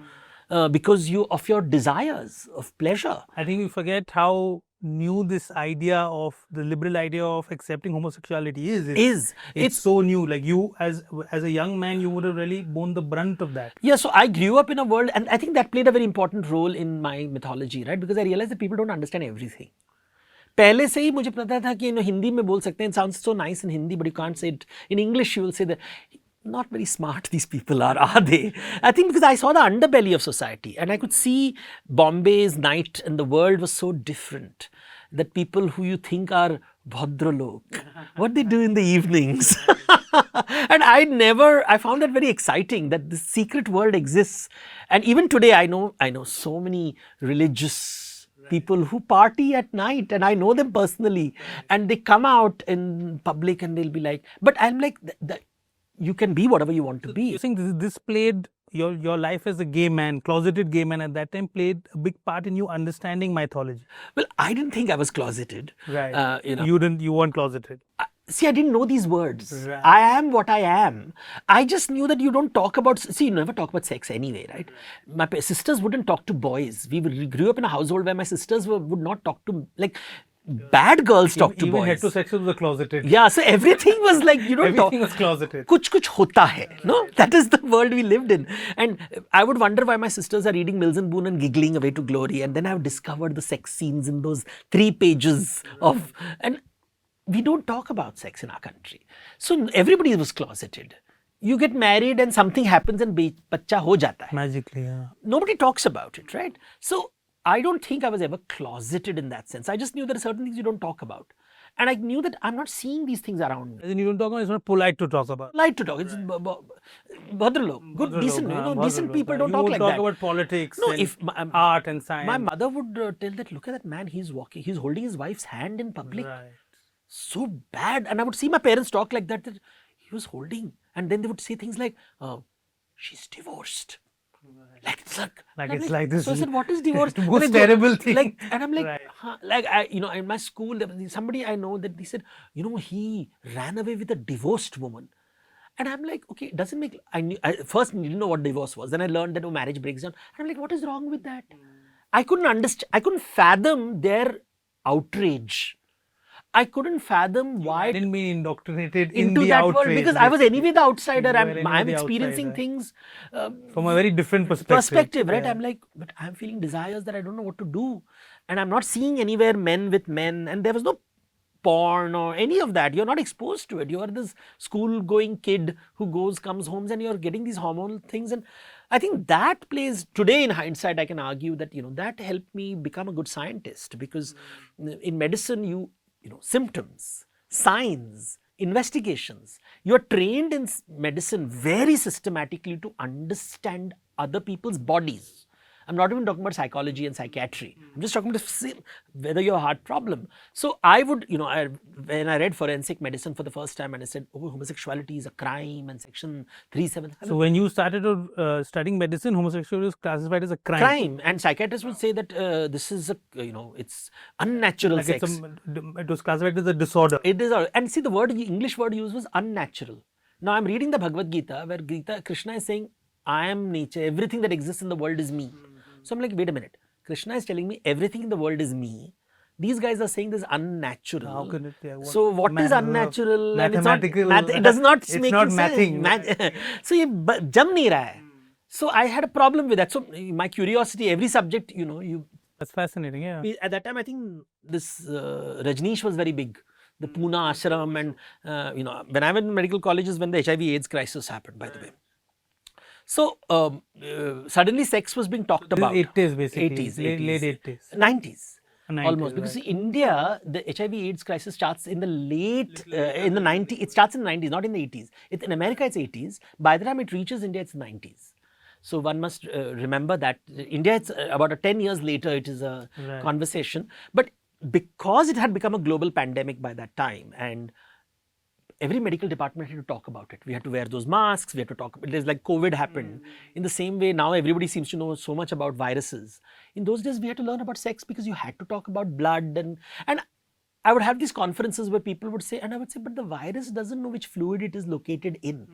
because of your desires of pleasure. I think we forget how new this idea of the liberal idea of accepting homosexuality is. It's so new. Like you, as a young man, you would have really borne the brunt of that. Yeah, so I grew up in a world, and I think that played a very important role in my mythology, right? Because I realized that people don't understand everything. पहले से ही मुझे पता था कि हिंदी में बोल सकते हैं. It sounds so nice in Hindi, but you can't say it in English. You will say that. Not very smart these people are they? I think because I saw the underbelly of society and I could see Bombay's night and the world was so different. That people who you think are Bhadralok, what they do in the evenings. And I found that very exciting that this secret world exists. And even today I know so many religious people who party at night, and I know them personally, and they come out in public and they'll be like, but I'm like, you can be whatever you want to be. You think this played your life as a gay man, closeted gay man at that time, played a big part in you understanding mythology? Well, I didn't think I was closeted. Right. You weren't closeted. See, I didn't know these words. Right. I am what I am. I just knew that you don't talk about, you never talk about sex anyway, right? My sisters wouldn't talk to boys. We grew up in a household where my sisters would not talk to, like, bad girls talk to boys. Even heterosexuals were closeted. Yeah, so everything was like, you don't talk. Everything was closeted. Kuch hota hai, no? That is the world we lived in. And I would wonder why my sisters are reading Mills and Boon and giggling away to glory. And then I've discovered the sex scenes in those 3 pages of, and we don't talk about sex in our country. So everybody was closeted. You get married and something happens and bachcha ho jata hai. Magically, yeah. Nobody talks about it, right? So I don't think I was ever closeted in that sense. I just knew there are certain things you don't talk about. And I knew that I'm not seeing these things around me. And you don't talk about, it's not polite to talk about. Polite to talk. It's Bhadralok. Good, decent. Decent people don't talk like that. You talk about politics and art and science. My mother would tell that, look at that man, he's holding his wife's hand in public. Right. So bad. And I would see my parents talk like that he was holding. And then they would say things like, she's divorced. Like it's like this. So I said, what is divorce? The most terrible thing. And I'm like, right. Like in my school, there was somebody I know that they said, he ran away with a divorced woman. And I'm like, okay, it doesn't make, I first didn't know what divorce was. Then I learned that marriage breaks down. And I'm like, what is wrong with that? I couldn't understand, I couldn't fathom their outrage. I couldn't fathom why. I didn't mean indoctrinated into in that the world outrage, because I was anyway the outsider. I'm the experiencing outsider. Things from a very different perspective. Right? Yeah. I'm like, but I'm feeling desires that I don't know what to do, and I'm not seeing anywhere men with men, and there was no porn or any of that. You're not exposed to it. You're this school-going kid who comes home, and you're getting these hormonal things. And I think that plays today. In hindsight, I can argue that that helped me become a good scientist, because in medicine symptoms, signs, investigations. You are trained in medicine very systematically to understand other people's bodies. I'm not even talking about psychology and psychiatry. I'm just talking about whether you have a heart problem. So I would, when I read forensic medicine for the first time and I said, homosexuality is a crime and section 37. So when you started studying medicine, homosexuality was classified as a crime. And psychiatrists would say that this is it's unnatural sex. It was classified as a disorder. It is, and see the English word used was unnatural. Now I'm reading the Bhagavad Gita where Krishna is saying, I am nature, everything that exists in the world is me. So I'm like, wait a minute. Krishna is telling me everything in the world is me. These guys are saying this is unnatural. How can it? Yeah, so what is unnatural? Mathematical. It does not it's make not sense. mathing. So ये जम नहीं रहा है. So I had a problem with that. So my curiosity, every subject, That's fascinating. Yeah. at that time, I think this Rajneesh was very big. The Pune ashram, and when I went to medical colleges, when the HIV/AIDS crisis happened, by the way. So suddenly, sex was being talked about. 80s basically. 80s, Late 80s. 90s. 90s, Almost, because right. see, India, the HIV/AIDS crisis starts in the late in the 90s. It starts in the 90s, not in the 80s. In America, it's 80s. By the time it reaches India, it's 90s. So one must remember that India, it's about 10 years later, it is a conversation. But because it had become a global pandemic by that time, and every medical department had to talk about it. We had to wear those masks. We had to talk. It was like COVID happened. In the same way, now everybody seems to know so much about viruses. In those days, we had to learn about sex because you had to talk about blood, and I would have these conferences where people would say, and I would say, but the virus doesn't know which fluid it is located in.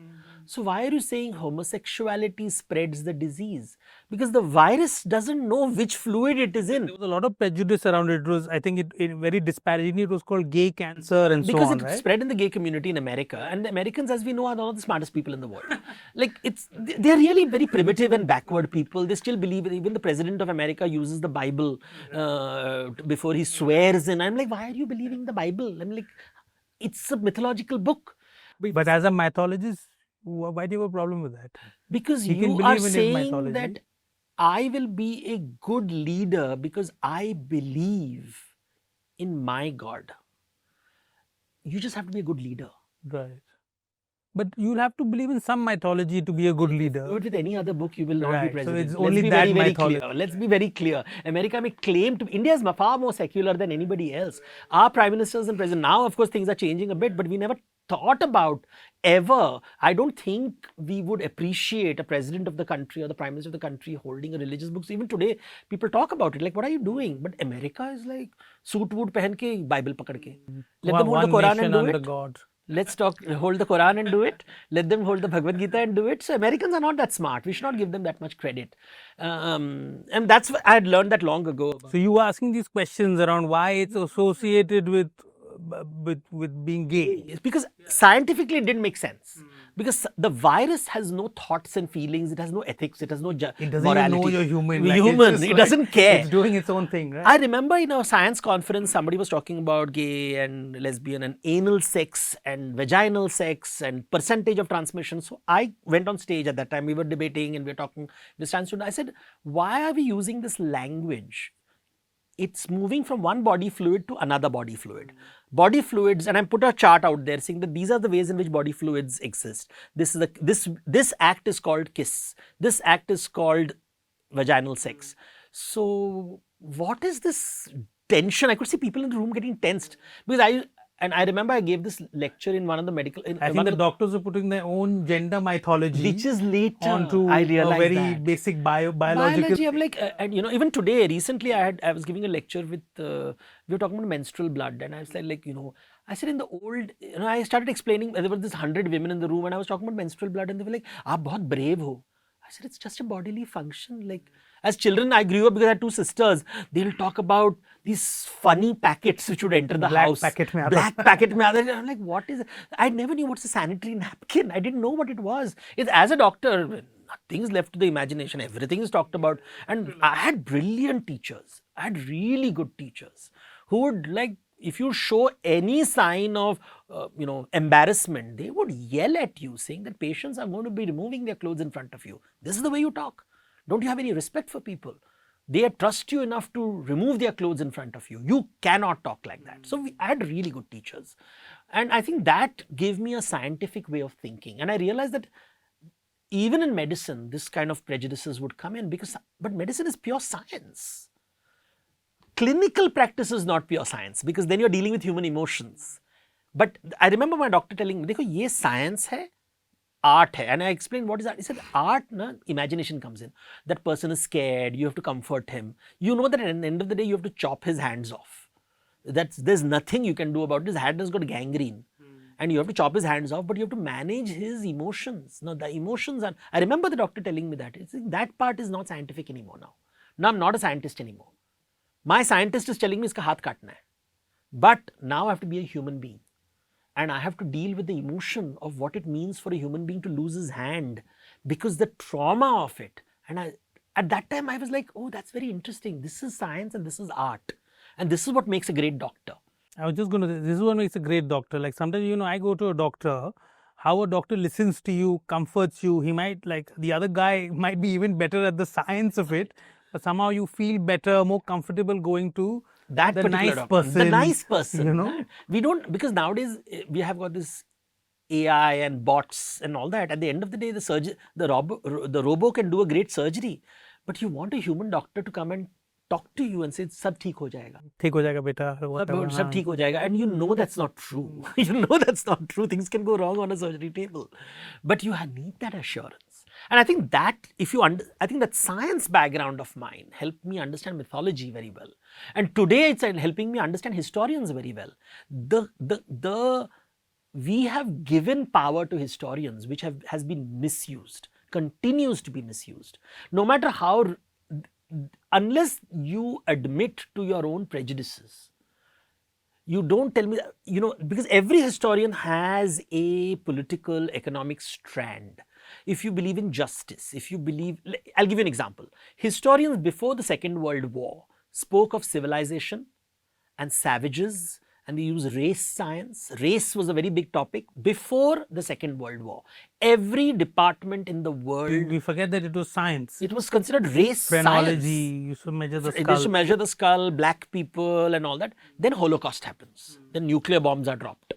So why are you saying homosexuality spreads the disease? Because the virus doesn't know which fluid it is in. There was a lot of prejudice around it. It was, I think, it very disparaging. It was called gay cancer and Because so on, it right? spread in the gay community in America, and the Americans, as we know, are one of the smartest people in the world. Like they're really very primitive and backward people. They still believe, even the president of America uses the Bible before he swears in. I'm like, why are you believing the Bible? I'm like, it's a mythological book. But as a mythologist, why do you have a problem with that? Because He can you believe are in his saying mythology. that I will be a good leader because I believe in my God. You just have to be a good leader. Right. But you'll have to believe in some mythology to be a good leader. Do it with any other book, you will not be Right. So president. it's Let's only be that very, very mythology. clear. Let's be very clear. America may claim to. India is far more secular than anybody else. Our prime ministers and president. Now, of course, things are changing a bit, but we never thought about ever. I don't think we would appreciate a president of the country or the prime minister of the country holding a religious book. So even today, people talk about it. Like, what are you doing? But America is like suit woot pehan ke, Bible pakad ke. Let them hold the One Quran nation and do under it. God. Let's hold the Quran and do it. Let them hold the Bhagavad Gita and do it. So Americans are not that smart. We should not give them that much credit. And that's I had learned that long ago. So you were asking these questions around why it's associated with being gay. It's because scientifically it didn't make sense. Because the virus has no thoughts and feelings. It has no ethics. It has no It doesn't morality. even know you're human. You're Like, it's human. just It like- doesn't care. It's doing its own thing, right? I remember in a science conference, somebody was talking about gay and lesbian and anal sex and vaginal sex and percentage of transmission. So I went on stage at that time. We were debating and we were talking with science students. I said, why are we using this language? It's moving from one body fluid to another body fluid. Body fluids, and I put a chart out there saying that these are the ways in which body fluids exist. This act is called kiss. This act is called vaginal sex. So what is this tension? I could see people in the room getting tensed because I remember I gave this lecture in one of the medical. I think the doctors are putting their own gender mythology, which is later onto I a realized very that. basic biological. Biology, I'm like, and even today, recently, I was giving a lecture with, we were talking about menstrual blood, and I was like, I said in the old, I started explaining, there were this 100 women in the room, and I was talking about menstrual blood, and they were like, "Aap bahut brave ho." I said, it's just a bodily function. Like, as children, I grew up because I had two sisters. They'll talk about these funny packets which would enter the Black house. packet mein aata. Black packet mein aata. I'm like, what is it? I never knew what's a sanitary napkin. I didn't know what it was. As a doctor, nothing's left to the imagination. Everything is talked about. And I had brilliant teachers. I had really good teachers who would like, if you show any sign of, embarrassment, they would yell at you saying that patients are going to be removing their clothes in front of you. This is the way you talk. Don't you have any respect for people? They trust you enough to remove their clothes in front of you. You cannot talk like that. So I had really good teachers. And I think that gave me a scientific way of thinking. And I realized that even in medicine, this kind of prejudices would come in but medicine is pure science. Clinical practice is not pure science because then you're dealing with human emotions. But I remember my doctor telling me, "Dekho, ye science hai, art hai." And I explained, what is art? He said, art, imagination comes in. That person is scared, you have to comfort him. You know that at the end of the day, you have to chop his hands off. There's nothing you can do about it. His hand has got gangrene. And you have to chop his hands off, but you have to manage his emotions. Now, the emotions are, I remember the doctor telling me that. That part is not scientific anymore now. Now, I'm not a scientist anymore. My scientist is telling me iska haath kaatna hai. But now I have to be a human being. And I have to deal with the emotion of what it means for a human being to lose his hand. because the trauma of it. And at that time I was like, oh, that's very interesting. This is science and this is art. And this is what makes a great doctor. I was just going to say, this is what makes a great doctor. Like sometimes, I go to a doctor, how a doctor listens to you, comforts you. He might, like the other guy might be even better at the science of it, but somehow you feel better, more comfortable going to That the particular nice doctor. person. The nice person. Right? We don't, because nowadays we have got this AI and bots and all that. At the end of the day, the robo can do a great surgery, but you want a human doctor to come and talk to you and say, "Sab theek ho jayega." ठीक हो जाएगा बेटा, whatever. Sab theek ho jayega. And you know that's not true. You know that's not true. Things can go wrong on a surgery table. But you need that assurance. And I think that I think that science background of mine helped me understand mythology very well. And today it's helping me understand historians very well. We have given power to historians, which has been misused, continues to be misused. No matter how, unless you admit to your own prejudices, you don't tell me, because every historian has a political, economic strand. If you believe in justice, I'll give you an example. Historians before the Second World War spoke of civilization and savages, and they use race science. Race was a very big topic before the Second World War. Every department in the world, We forget that it was science. it was considered race Phrenology, science. you used to measure the They skull. used to measure the skull, black people and all that. Then Holocaust happens. Then nuclear bombs are dropped.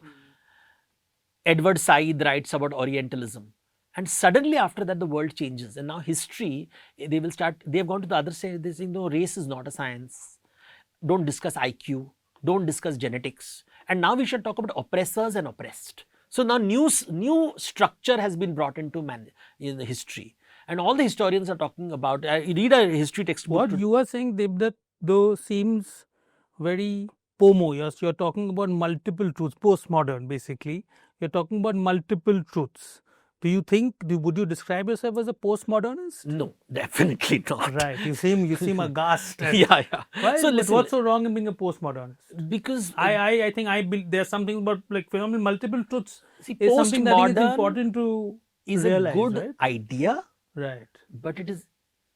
Edward Said writes about Orientalism. And suddenly after that, the world changes. And now history, they have gone to the other side. They say, no, race is not a science. Don't discuss IQ. Don't discuss genetics. And now we should talk about oppressors and oppressed. So now new structure has been brought into in the history. And all the historians are talking about, you read a history textbook. What you are saying, Devdutt, though, seems very pomo. You're talking about multiple truths, postmodern basically. You're talking about multiple truths. Do you think, would you describe yourself as a postmodernist? No, definitely not. Right, you seem aghast. Yeah. Why? So listen, what's so wrong in being a postmodernist? because I think there's something about like phenomenal multiple truths. See, Is something that I think is postmodern important to is realize, a good right? idea, Right. but it is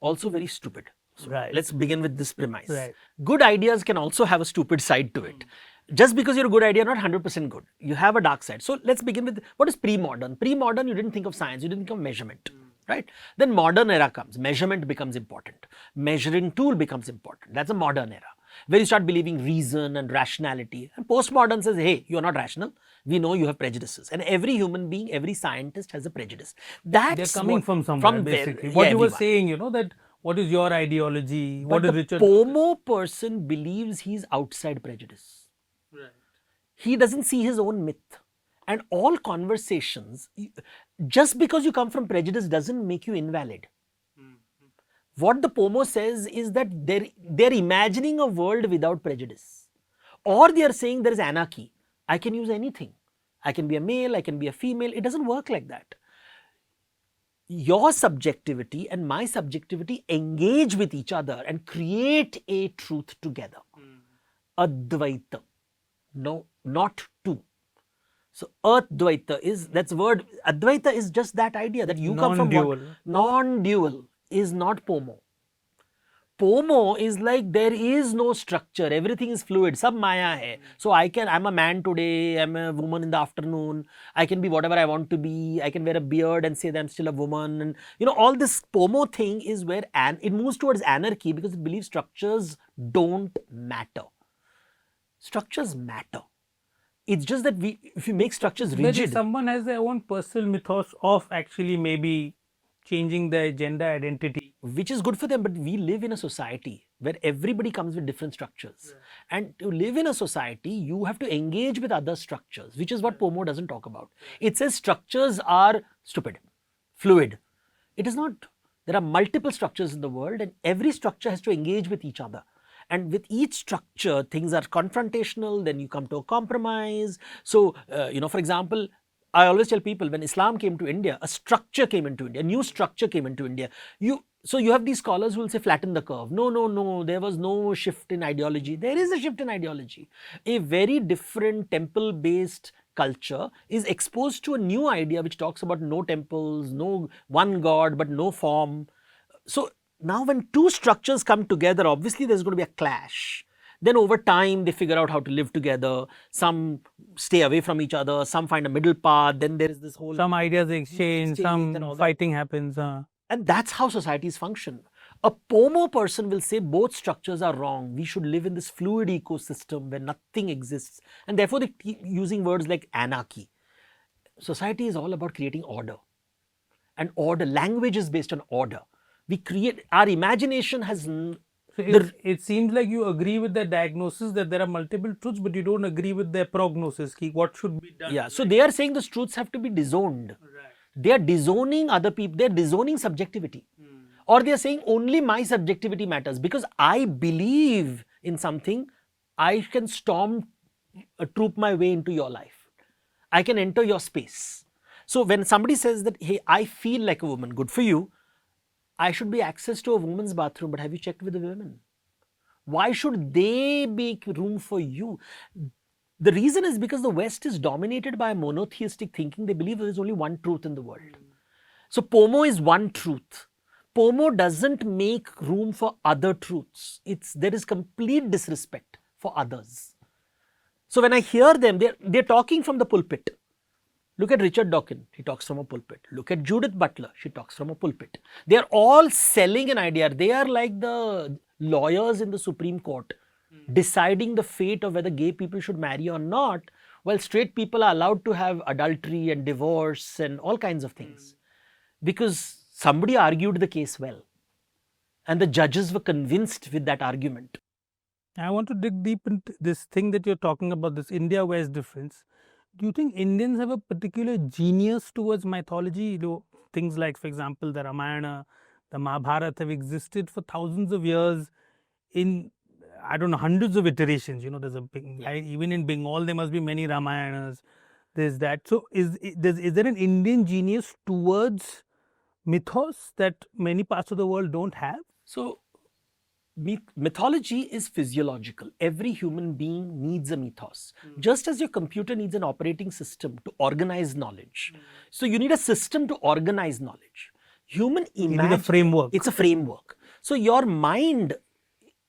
also very stupid. So Right. let's begin with this premise. Right. Good ideas can also have a stupid side to it. Just because you're a good idea, not 100% good. You have a dark side. So let's begin with what is pre-modern. Pre-modern, you didn't think of science, you didn't think of measurement, right? Then modern era comes. Measurement becomes important. Measuring tool becomes important. That's a modern era, where you start believing reason and rationality. And postmodern says, hey, you're not rational. We know you have prejudices. And every human being, every scientist has a prejudice. That's They're coming from somewhere, basically. What you were everyone. saying, that what is your ideology? But What is the Richard? Pomo person believes he's outside prejudice. Right. He doesn't see his own myth. And all conversations, just because you come from prejudice doesn't make you invalid. What the Pomo says is that they're imagining a world without prejudice. Or they are saying there is anarchy. I can use anything. I can be a male, I can be a female. It doesn't work like that. Your subjectivity and my subjectivity engage with each other and create a truth together. Advaita. No, not two. So Advaita is, that's word, Advaita is just that idea that you come from what? Non-dual is not Pomo. Pomo is like there is no structure, everything is fluid, sab maya hai. So I'm a man today, I'm a woman in the afternoon, I can be whatever I want to be, I can wear a beard and say that I'm still a woman. And all this Pomo thing is where it moves towards anarchy because it believes structures don't matter. Structures matter. It's just that if we make structures rigid. But if someone has their own personal mythos of actually maybe changing their gender identity, which is good for them, but we live in a society where everybody comes with different structures. Yeah. And to live in a society, you have to engage with other structures, which is what Pomo doesn't talk about. It says structures are stupid, fluid. It is not. There are multiple structures in the world and every structure has to engage with each other. And with each structure, things are confrontational, then you come to a compromise. So, for example, I always tell people when Islam came to India, a structure came into India, a new structure came into India. So you have these scholars who will say flatten the curve. No, there was no shift in ideology. There is a shift in ideology. A very different temple-based culture is exposed to a new idea which talks about no temples, no one god, but no form. So now when two structures come together, obviously there's going to be a clash. Then over time, they figure out how to live together. Some stay away from each other. Some find a middle path. Then there is this whole... Some ideas exchange, some fighting happens. And that's how societies function. A Pomo person will say both structures are wrong. We should live in this fluid ecosystem where nothing exists. And therefore, they keep using words like anarchy. Society is all about creating order. And order, language is based on order. We create, our imagination has... So it seems like you agree with the diagnosis that there are multiple truths, but you don't agree with their prognosis. What should be done? Yeah, so they are saying those truths have to be disowned. Right. They are disowning other people. They are disowning subjectivity. Or they are saying only my subjectivity matters. Because I believe in something, I can troop my way into your life. I can enter your space. So when somebody says that, hey, I feel like a woman, good for you. I should be access to a woman's bathroom, but have you checked with the women? Why should they make room for you? The reason is because the West is dominated by monotheistic thinking. They believe there is only one truth in the world. So Pomo is one truth. Pomo doesn't make room for other truths. There is complete disrespect for others. So when I hear them, they're talking from the pulpit. Look at Richard Dawkins, he talks from a pulpit. Look at Judith Butler, she talks from a pulpit. They are all selling an idea. They are like the lawyers in the Supreme Court, deciding the fate of whether gay people should marry or not, while straight people are allowed to have adultery and divorce and all kinds of things. Because somebody argued the case well. And the judges were convinced with that argument. I want to dig deep into this thing that you're talking about, this India-West difference. Do you think Indians have a particular genius towards mythology? You know, things like, for example, the Ramayana, the Mahabharata have existed for thousands of years in, I don't know, hundreds of iterations. You know, there's a big, even in Bengal, there must be many Ramayanas. There's that. So is there an Indian genius towards mythos that many parts of the world don't have? So mythology is physiological. Every human being needs a mythos. Just as your computer needs an operating system to organize knowledge. So you need a system to organize knowledge. You need a framework. It's a framework. So your mind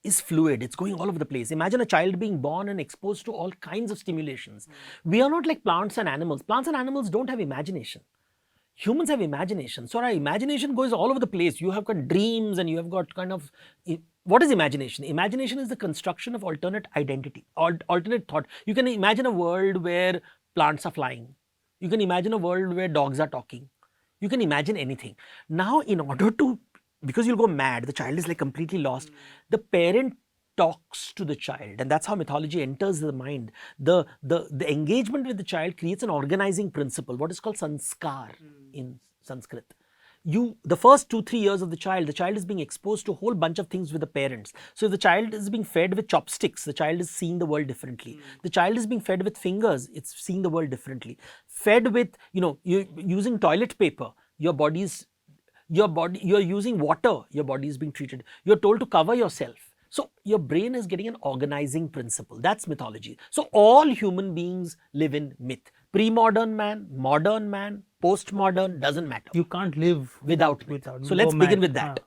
is fluid. It's going all over the place. Imagine a child being born and exposed to all kinds of stimulations. We are not like plants and animals. Plants and animals don't have imagination. Humans have imagination. So our imagination goes all over the place. You have got dreams and you have got kind of... What is imagination? Imagination is the construction of alternate identity, alternate thought. You can imagine a world where plants are flying. You can imagine a world where dogs are talking. You can imagine anything. Now, in order to... Because you'll go mad, the child is like completely lost. The parent talks to the child, and that's how mythology enters the mind. The engagement with the child creates an organizing principle, what is called sanskar in Sanskrit. The first 2-3 years of the child is being exposed to a whole bunch of things with the parents. So if the child is being fed with chopsticks, the child is seeing the world differently. The child is being fed with fingers, it's seeing the world differently. Fed with, you're using toilet paper, you're using water, your body is being treated. You're told to cover yourself. So your brain is getting an organizing principle. That's mythology. So all human beings live in myth. Pre-modern man, modern man, post-modern, doesn't matter. You can't live without myth. So let's begin with that.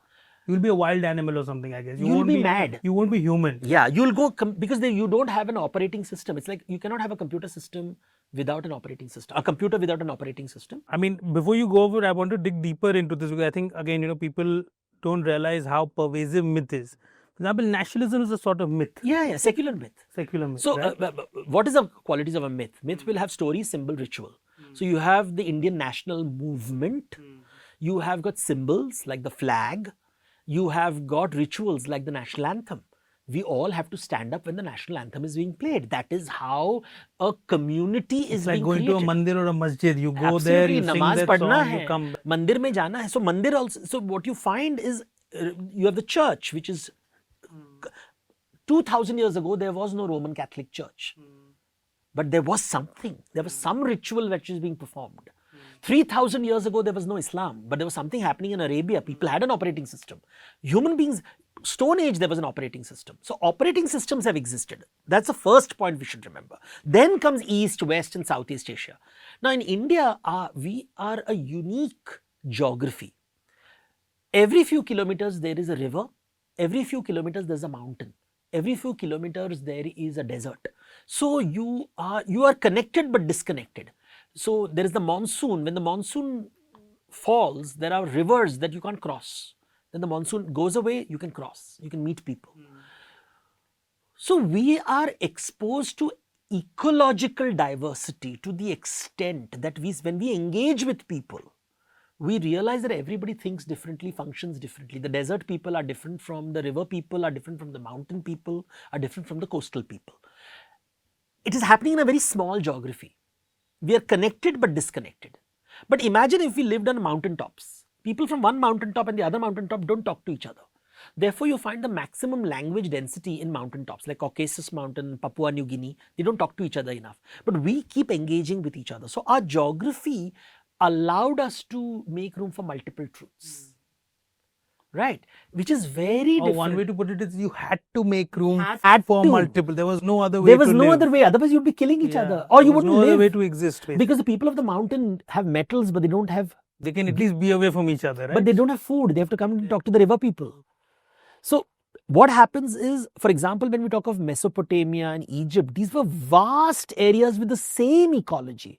You'll be a wild animal or something, I guess. You'll be mad. You won't be human. Yeah, you'll go, because you don't have an operating system. It's like you cannot have a computer system without an operating system, a computer without an operating system. I mean, before you go over, I want to dig deeper into this because I think, again, people don't realize how pervasive myth is. For example, nationalism is a sort of myth. Yeah, secular myth. Secular myth. So, right? what is the qualities of a myth? Myth will have story, symbol, ritual. So, you have the Indian national movement. You have got symbols like the flag. You have got rituals like the national anthem. We all have to stand up when the national anthem is being played. That is how a community is being created. It's like going to a mandir or a masjid. You go Absolutely. there, you Namaz sing that padhna song, hai. you come back. Mandir mein jana hai. So, mandir also. So, what you find is you have the church, which is 2000 years ago, there was no Roman Catholic Church. But there was something. There was some ritual which is being performed. 3000 years ago, there was no Islam. But there was something happening in Arabia. People had an operating system. Human beings, Stone Age, there was an operating system. So operating systems have existed. That's the first point we should remember. Then comes East, West and Southeast Asia. Now in India, we are a unique geography. Every few kilometers there is a river. Every few kilometers there is a mountain. Every few kilometers there is a desert. So you are connected but disconnected. So there is the monsoon. When the monsoon falls, there are rivers that you can't cross. Then the monsoon goes away, you can cross, you can meet people. So we are exposed to ecological diversity to the extent that when we engage with people, we realize that everybody thinks differently, functions differently. The desert people are different from the river people, are different from the mountain people, are different from the coastal people. It is happening in a very small geography. We are connected but disconnected. But imagine if we lived on mountaintops. People from one mountaintop and the other mountaintop don't talk to each other. Therefore, you find the maximum language density in mountaintops like Caucasus Mountain, Papua New Guinea. They don't talk to each other enough. But we keep engaging with each other. So our geography allowed us to make room for multiple truths. Right? Which is very different. One way to put it is you had to make room for multiple. There was no other way There was no other way. Otherwise, you'd be killing each other. Or you wouldn't live. There was no other way to exist. Basically. Because the people of the mountain have metals, but they don't have... They can at least be away from each other, right? But they don't have food. They have to come and talk to the river people. So what happens is, for example, when we talk of Mesopotamia and Egypt, these were vast areas with the same ecology.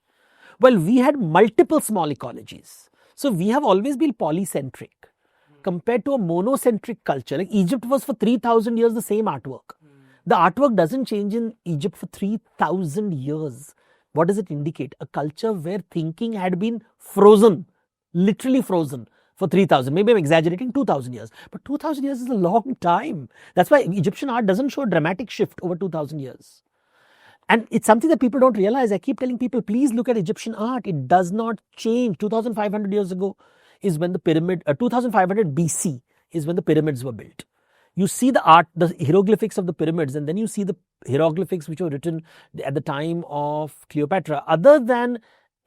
Well, we had multiple small ecologies. So we have always been polycentric compared to a monocentric culture. Like Egypt was for 3,000 years the same artwork. The artwork doesn't change in Egypt for 3,000 years. What does it indicate? A culture where thinking had been frozen. Literally frozen for 3,000, maybe I'm exaggerating, 2,000 years. But 2,000 years is a long time. That's why Egyptian art doesn't show a dramatic shift over 2,000 years. And it's something that people don't realize. I keep telling people, please look at Egyptian art. It does not change. 2,500 years ago is when the 2,500 BC is when the pyramids were built. You see the art, the hieroglyphics of the pyramids, and then you see the hieroglyphics which were written at the time of Cleopatra. Other than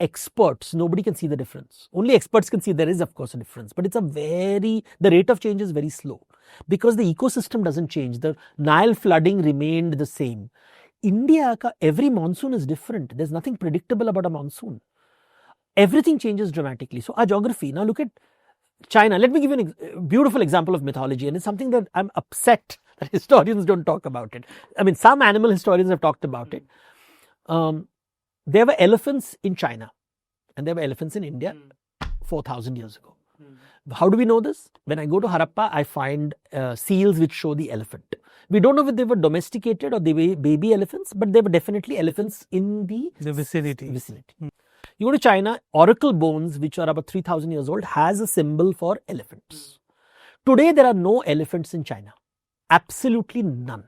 experts, nobody can see the difference. Only experts can see there is, of course, a difference. But the rate of change is very slow because the ecosystem doesn't change. The Nile flooding remained the same. India, every monsoon is different. There's nothing predictable about a monsoon. Everything changes dramatically. So our geography, now look at China. Let me give you a beautiful example of mythology, and it's something that I'm upset that historians don't talk about it. I mean, some animal historians have talked about it. There were elephants in China and there were elephants in India 4,000 years ago. How do we know this? When I go to Harappa, I find seals which show the elephant. We don't know if they were domesticated or they were baby elephants, but they were definitely elephants in the vicinity. You go to China, oracle bones, which are about 3,000 years old, has a symbol for elephants. Today, there are no elephants in China. Absolutely none.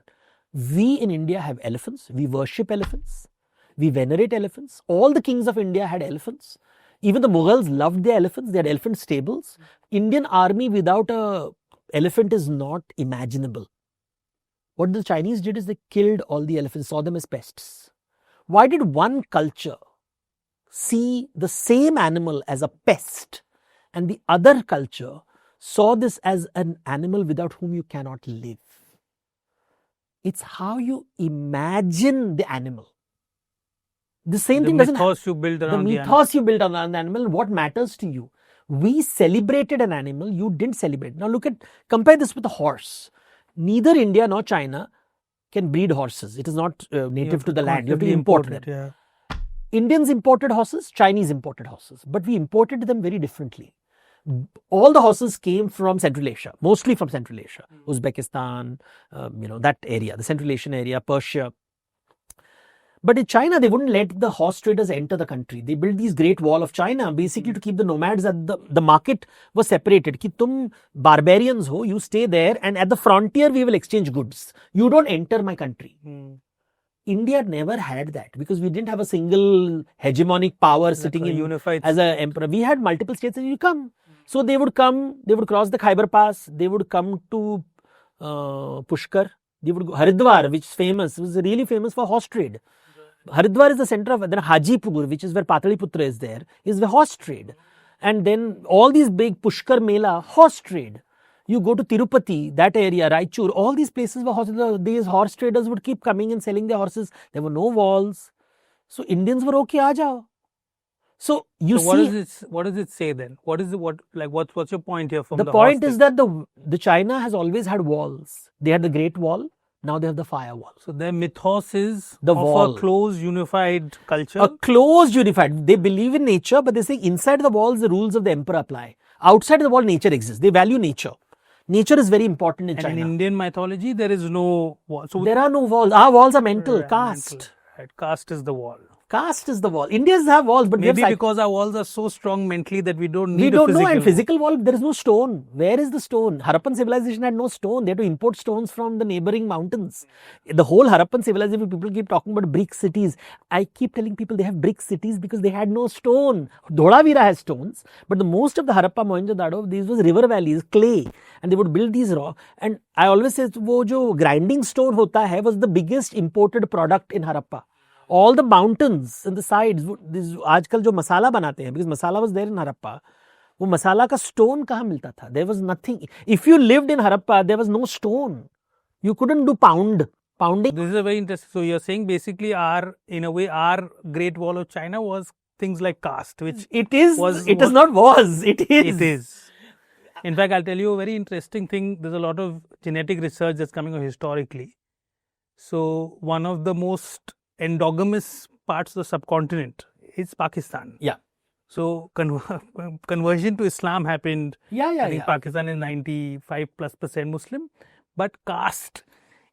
We in India have elephants. We worship elephants. We venerate elephants. All the kings of India had elephants. Even the Mughals loved their elephants. They had elephant stables. Indian army without a elephant is not imaginable. What the Chinese did is they killed all the elephants, saw them as pests. Why did one culture see the same animal as a pest and the other culture saw this as an animal without whom you cannot live? It's how you imagine the animal. The same thing doesn't happen. You build around the mythos you build around the animal. What matters to you? We celebrated an animal, you didn't celebrate. Now compare this with a horse. Neither India nor China can breed horses. It is not native to the land. You have to import them. Yeah. Indians imported horses, Chinese imported horses, but we imported them very differently. All the horses came from Central Asia, mostly from Central Asia, Uzbekistan, that area, the Central Asian area, Persia. But in China, they wouldn't let the horse traders enter the country. They built these Great Wall of China basically to keep the nomads at the market was separated. Ki tum barbarians ho, you stay there and at the frontier we will exchange goods. You don't enter my country. India never had that because we didn't have a single hegemonic power sitting in unified as an emperor. We had multiple states and you come. So they would come, they would cross the Khyber Pass, they would come to Pushkar, they would go Haridwar, which is famous, was really famous for horse trade. Haridwar is the center of, then Hajipur, which is where Pataliputra is there, is the horse trade. And then all these big Pushkar Mela, horse trade. You go to Tirupati, that area, Raichur, all these places were horses. These horse traders would keep coming and selling their horses. There were no walls. So Indians were okay, aa jao. So you see, what does it say then? What's your point here from the point is that the China has always had walls. They had the Great Wall. Now they have the firewall. So their mythos is the of wall. A closed, unified culture. A closed, unified. They believe in nature, but they say inside the walls the rules of the emperor apply. Outside the wall, nature exists. They value nature. Nature is very important in China. And in Indian mythology, there is no wall. So there are no walls. Our walls are mental, caste. Mental. Right. Caste is the wall. Caste is the wall. Indians have walls, but maybe because our walls are so strong mentally that we don't need. We don't know. And physical wall, there is no stone. Where is the stone? Harappan civilization had no stone. They had to import stones from the neighboring mountains. The whole Harappan civilization, people keep talking about brick cities. I keep telling people they have brick cities because they had no stone. Dholavira has stones, but the most of the Harappa, Mohenjo-daro, these was river valleys, clay, and they would build these raw. And I always say, wo jo grinding stone hota hai was the biggest imported product in Harappa. All the mountains and the sides, आजकल जो मसाला बनाते हैं, because masala was there in Harappa, वो मसाला का stone कहाँ मिलता था? There was nothing. If you lived in Harappa, there was no stone. You couldn't do pounding. This is a very interesting. So you're saying basically our Great Wall of China was things like caste, which it is. It is. It is. In fact, I'll tell you a very interesting thing. There's a lot of genetic research that's coming out historically. So one of the most endogamous parts of the subcontinent is Pakistan. Yeah. So conversion to Islam happened. I think Pakistan is 95+% Muslim, but caste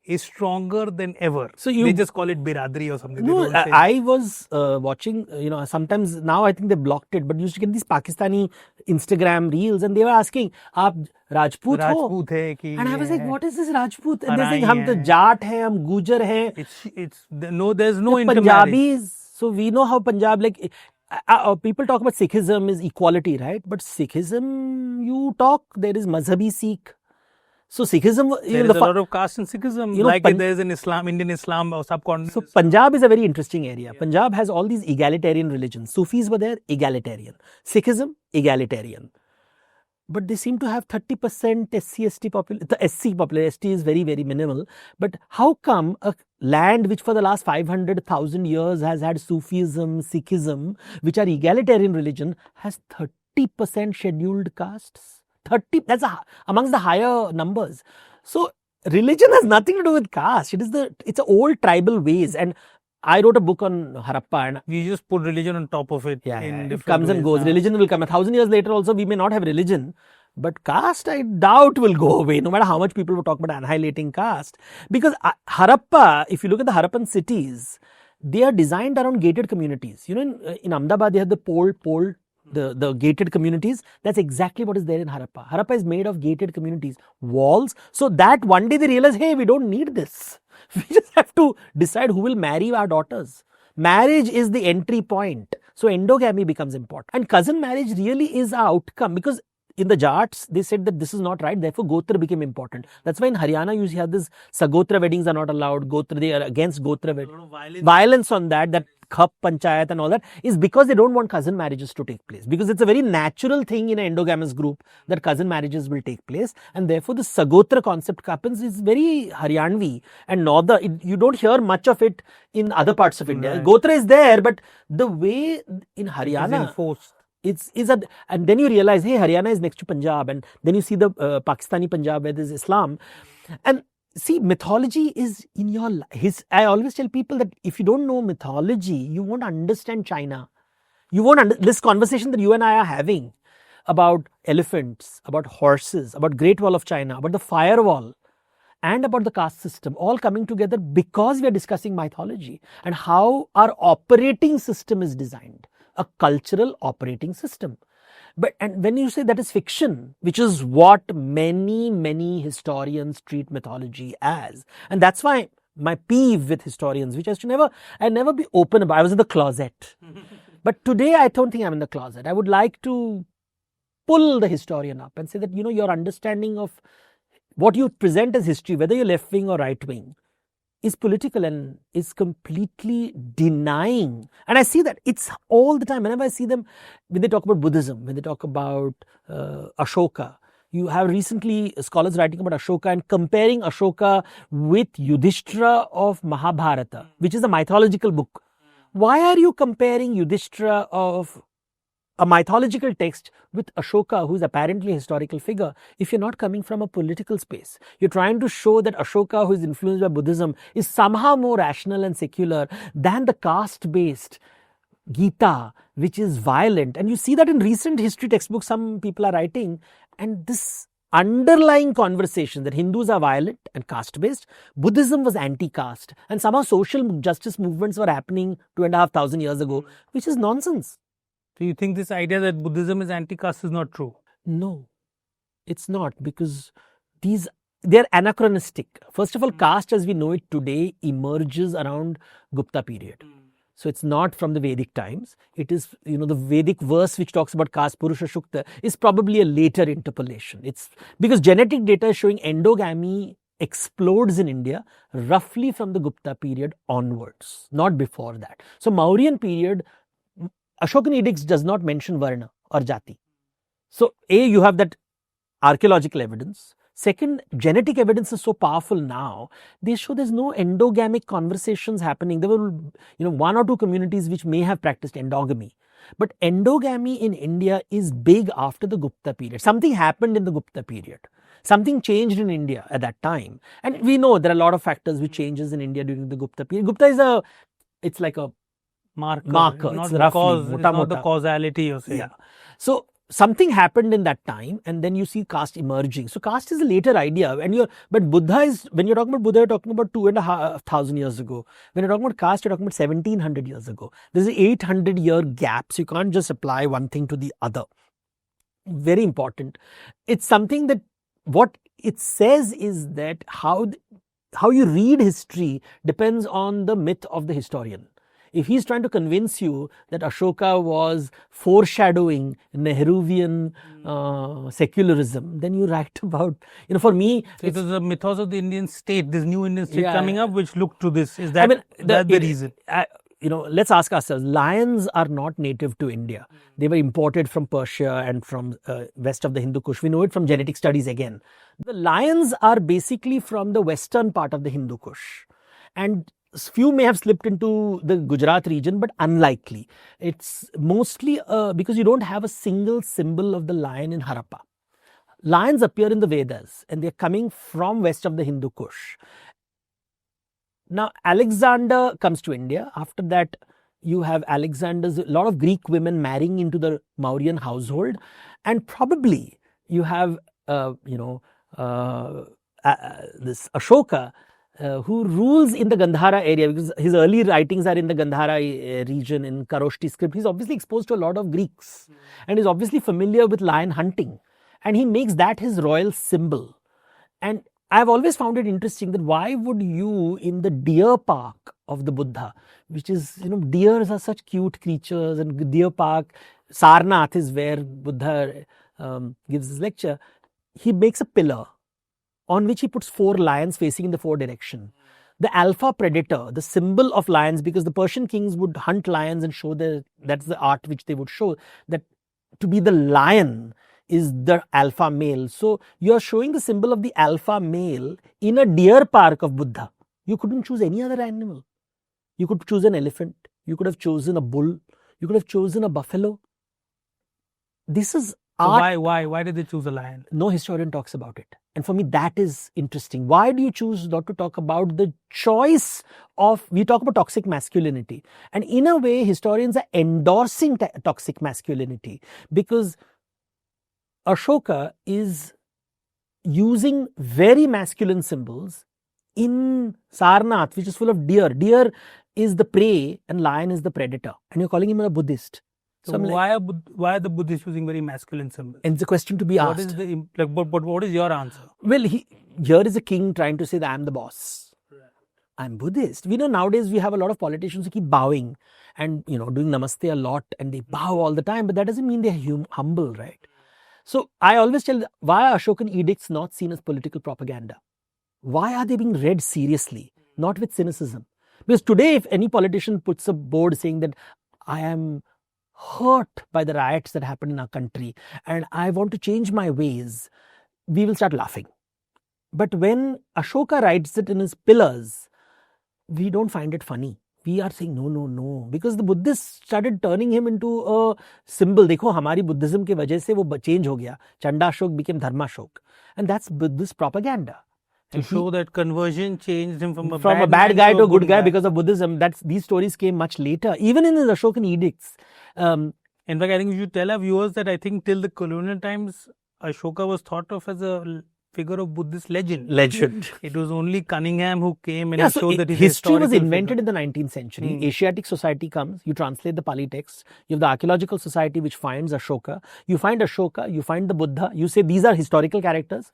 is stronger than ever. So they just call it biradri or something. No, I was watching, sometimes now I think they blocked it, but you used to get these Pakistani Instagram reels and they were asking, Aap Rajput ho? And I was like, what is this Rajput? And they're saying, hum to Jat hai, hum Gujar hai. There's no intermarriage. Punjabis, so we know how Punjab, people talk about Sikhism is equality, right? But Sikhism, there is Mazhabi Sikh. So Sikhism, there is a lot of caste in Sikhism, there is in Islam, Indian Islam or subcontinent. So Punjab is a very interesting area. Punjab has all these egalitarian religions. Sufis were there, egalitarian. Sikhism, egalitarian. But they seem to have 30% SC population. The SC population, ST is very, very minimal. But how come a land which for the last 500,000 years has had Sufism, Sikhism, which are egalitarian religion, has 30% scheduled castes? 30, that's amongst the higher numbers. So religion has nothing to do with caste. It's an old tribal ways. And I wrote a book on Harappa. And we just put religion on top of it. It comes and goes. Religion will come. 1,000 years later also we may not have religion. But caste I doubt will go away, no matter how much people will talk about annihilating caste. Because Harappa, if you look at the Harappan cities, they are designed around gated communities. In Ahmedabad they have the gated communities. That's exactly what is there in Harappa. Harappa is made of gated communities, walls. So that one day they realize, hey, we don't need this. We just have to decide who will marry our daughters. Marriage is the entry point. So endogamy becomes important. And cousin marriage really is our outcome, because in the Jats, they said that this is not right. Therefore, Gotra became important. That's why in Haryana, you have this Sagotra weddings are not allowed. They are against Gotra weddings. Violence on that Khap Panchayat and all that is because they don't want cousin marriages to take place. Because it's a very natural thing in an endogamous group that cousin marriages will take place. And therefore, the Sagotra concept happens is very Haryanvi and northern. You don't hear much of it in other parts of India. Gotra is there, but the way in Haryana... It's enforced. And then you realize, hey, Haryana is next to Punjab, and then you see the Pakistani Punjab where there's Islam. And see, mythology is in your life. I always tell people that if you don't know mythology, you won't understand China. You won't this conversation that you and I are having about elephants, about horses, about Great Wall of China, about the firewall, and about the caste system, all coming together because we are discussing mythology and how our operating system is designed. A cultural operating system. And when you say that is fiction, which is what many historians treat mythology as, and that's why my peeve with historians, which I never be open about. I was in the closet, but today I don't think I'm in the closet. I would like to pull the historian up and say that your understanding of what you present as history, whether you're left wing or right wing, is political and is completely denying. And I see that it's all the time. Whenever I see them, when they talk about Buddhism, when they talk about Ashoka, You have recently scholars writing about Ashoka and comparing Ashoka with Yudhishthira of Mahabharata, which is a mythological book. Why are you comparing Yudhishthira of a mythological text with Ashoka, who is apparently a historical figure, if you're not coming from a political space? You're trying to show that Ashoka, who is influenced by Buddhism, is somehow more rational and secular than the caste-based Gita, which is violent. And you see that in recent history textbooks some people are writing, and this underlying conversation that Hindus are violent and caste-based, Buddhism was anti-caste, and somehow social justice movements were happening 2,500 years ago, which is nonsense. So you think this idea that Buddhism is anti-caste is not true? No, it's not, because they're anachronistic. First of all, caste as we know it today emerges around Gupta period. So it's not from the Vedic times. It is, the Vedic verse which talks about caste, Purusha Shukta, is probably a later interpolation. It's because genetic data is showing endogamy explodes in India roughly from the Gupta period onwards, not before that. So Mauryan period, Ashokan edicts does not mention Varna or Jati. So you have that archaeological evidence. Second, genetic evidence is so powerful now, they show there's no endogamic conversations happening. There were, one or two communities which may have practiced endogamy. But endogamy in India is big after the Gupta period. Something happened in the Gupta period. Something changed in India at that time. And we know there are a lot of factors which changes in India during the Gupta period. Gupta is it's like a marker. It's It's roughly, not the causality you're saying. Yeah. So something happened in that time, and then you see caste emerging. So caste is a later idea, but Buddha is, when you're talking about Buddha, you're talking about 2,500 years ago. When you're talking about caste, you're talking about 1,700 years ago. There's an 800-year gap, so you can't just apply one thing to the other. Very important. It's something that what it says is that how you read history depends on the myth of the historian. If he's trying to convince you that Ashoka was foreshadowing Nehruvian secularism, then you write about, for me... So it was the mythos of the Indian state, this new Indian state coming up, which looked to this. Is that the reason? Let's ask ourselves, lions are not native to India. They were imported from Persia and from west of the Hindu Kush. We know it from genetic studies again. The lions are basically from the western part of the Hindu Kush. And few may have slipped into the Gujarat region, but unlikely. It's mostly because you don't have a single symbol of the lion in Harappa. Lions appear in the Vedas, and they're coming from west of the Hindu Kush. Now, Alexander comes to India. After that, you have a lot of Greek women marrying into the Mauryan household. And probably you have, this Ashoka, who rules in the Gandhara area, because his early writings are in the Gandhara region in Kharoshti script. He's obviously exposed to a lot of Greeks and is obviously familiar with lion hunting, and he makes that his royal symbol. And I've always found it interesting that why would you, in the deer park of the Buddha, which is, deers are such cute creatures, and deer park, Sarnath is where Buddha gives his lecture, he makes a pillar on which he puts 4 lions facing in the 4 direction. The alpha predator, the symbol of lions, because the Persian kings would hunt lions and show that's the art which they would show, that to be the lion is the alpha male. So you're showing the symbol of the alpha male in a deer park of Buddha. You couldn't choose any other animal. You could choose an elephant. You could have chosen a bull. You could have chosen a buffalo. This is art. So why did they choose a lion? No historian talks about it. And for me, that is interesting. Why do you choose not to talk about the choice of, we talk about toxic masculinity. And in a way, historians are endorsing toxic masculinity, because Ashoka is using very masculine symbols in Sarnath, which is full of deer. Deer is the prey and lion is the predator. And you're calling him a Buddhist. So why are the Buddhists using very masculine symbols? And it's a question to be asked. But what is your answer? Well, here is a king trying to say that I'm the boss. Right. I'm Buddhist. We know nowadays we have a lot of politicians who keep bowing and doing namaste a lot, and they bow all the time, but that doesn't mean they're humble, right? So I always tell, why are Ashokan edicts not seen as political propaganda? Why are they being read seriously, not with cynicism? Because today, if any politician puts a board saying that I am hurt by the riots that happened in our country and I want to change my ways, we will start laughing. But when Ashoka writes it in his pillars, we don't find it funny. We are saying no, because the Buddhists started turning him into a symbol. देखो हमारी Buddhism के वजह से वो change हो गया. Chandashok became Dharmashok, and that's Buddhist propaganda. To show that conversion changed him from a bad guy to a good guy because of Buddhism. These stories came much later, even in his Ashokan edicts. In fact, I think we should tell our viewers that I think till the colonial times, Ashoka was thought of as a figure of Buddhist legend. It was only Cunningham who came and showed that history was invented in the 19th century. Asiatic society comes, you translate the Pali text, you have the archaeological society which finds Ashoka, you find the Buddha, you say these are historical characters.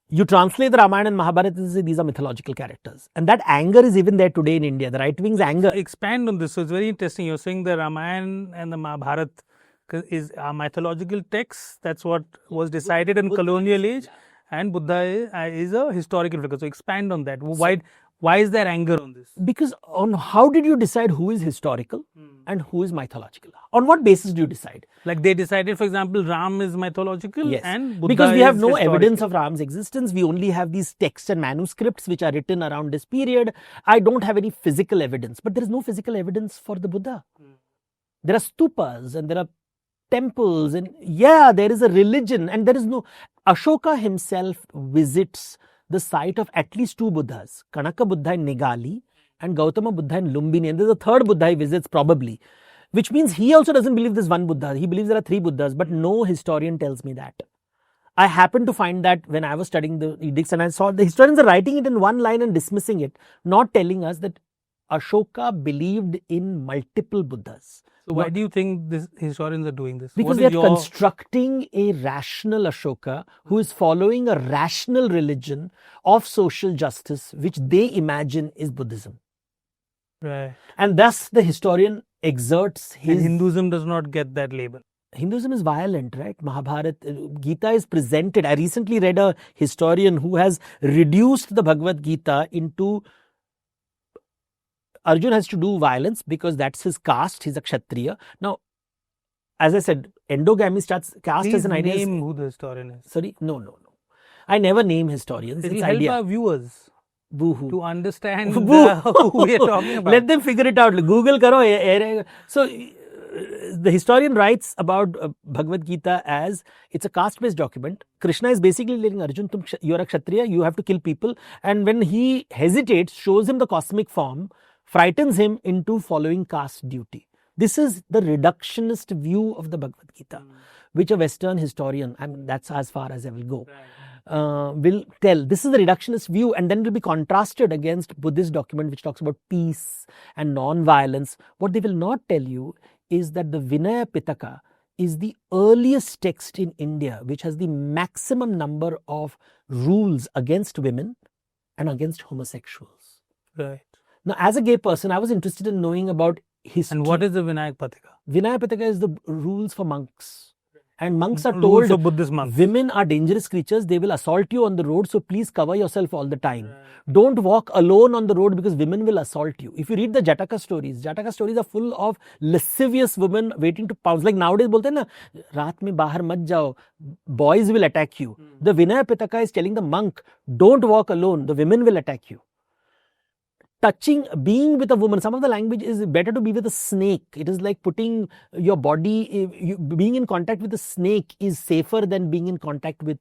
You translate the Ramayana and Mahabharata and say these are mythological characters. And that anger is even there today in India. The right wing's anger. Expand on this. So it's very interesting. You're saying the Ramayana and the Mahabharata is a mythological text. That's what was decided in colonial age. And Buddha is a historical figure. So expand on that. Why is there anger on this? Because on how did you decide who is historical and who is mythological? On what basis do you decide? Like they decided, for example, Ram is mythological and Buddha because we have no historical. Evidence of Ram's existence. We only have these texts and manuscripts which are written around this period. I don't have any physical evidence, but there is no physical evidence for the Buddha. There are stupas and there are temples and there is a religion and there is no... Ashoka himself visits the site of at least two Buddhas, Kanaka Buddha in Negali and Gautama Buddha in Lumbini. And there's a third Buddha he visits probably, which means he also doesn't believe there's one Buddha. He believes there are three Buddhas, but no historian tells me that. I happened to find that when I was studying the edicts and I saw the historians are writing it in one line and dismissing it, not telling us that Ashoka believed in multiple Buddhas. So why do you think historians are doing this? Because they are constructing a rational Ashoka who is following a rational religion of social justice, which they imagine is Buddhism. Right. And thus the historian exerts his... And Hinduism does not get that label. Hinduism is violent, right? Mahabharata, Gita is presented. I recently read a historian who has reduced the Bhagavad Gita into... Arjun has to do violence because that's his caste. He's a Kshatriya. Now, as I said, endogamy starts caste as an idea. Please name who the historian is. Sorry? No. I never name historians. It will help our viewers to understand who we are talking about. Let them figure it out. Google karo. So, the historian writes about Bhagavad Gita as it's a caste-based document. Krishna is basically letting Arjun, you're a Kshatriya, you have to kill people. And when he hesitates, shows him the cosmic form, frightens him into following caste duty. This is the reductionist view of the Bhagavad Gita, which a Western historian, I mean, that's as far as I will go, will tell. This is the reductionist view, and then it will be contrasted against Buddhist document, which talks about peace and non-violence. What they will not tell you is that the Vinaya Pitaka is the earliest text in India, which has the maximum number of rules against women and against homosexuals. Right. Now, as a gay person, I was interested in knowing about history. And what is the Vinaya Pitaka? Vinaya Pitaka is the rules for monks. And monks are told, of Buddhist monks. Women are dangerous creatures. They will assault you on the road. So please cover yourself all the time. Right. Don't walk alone on the road because women will assault you. If you read the Jataka stories are full of lascivious women waiting to pounce. Like nowadays, bolte na, raat mein bahar mat jao. Boys will attack you. The Vinaya Pitaka is telling the monk, don't walk alone. The women will attack you. Being with a woman, some of the language is better to be with a snake. It is like putting your body, being in contact with a snake is safer than being in contact with...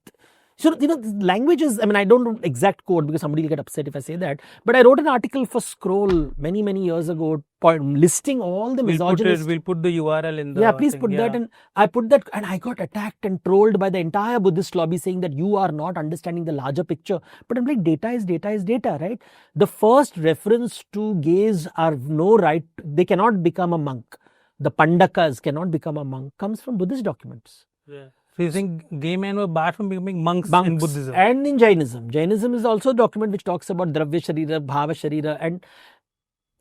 So, language is, I mean, I don't know exact quote because somebody will get upset if I say that. But I wrote an article for Scroll many years ago, listing all the misogynist... We'll put the URL in the... Yeah, please put that. And I put that and I got attacked and trolled by the entire Buddhist lobby saying that you are not understanding the larger picture. But I'm like, data is data, right? The first reference to gays are no right, they cannot become a monk. The Pandakas cannot become a monk comes from Buddhist documents. Yeah. So you think gay men were barred from becoming monks in Buddhism? And in Jainism. Jainism is also a document which talks about Dravya Sharira, Bhava Sharira. And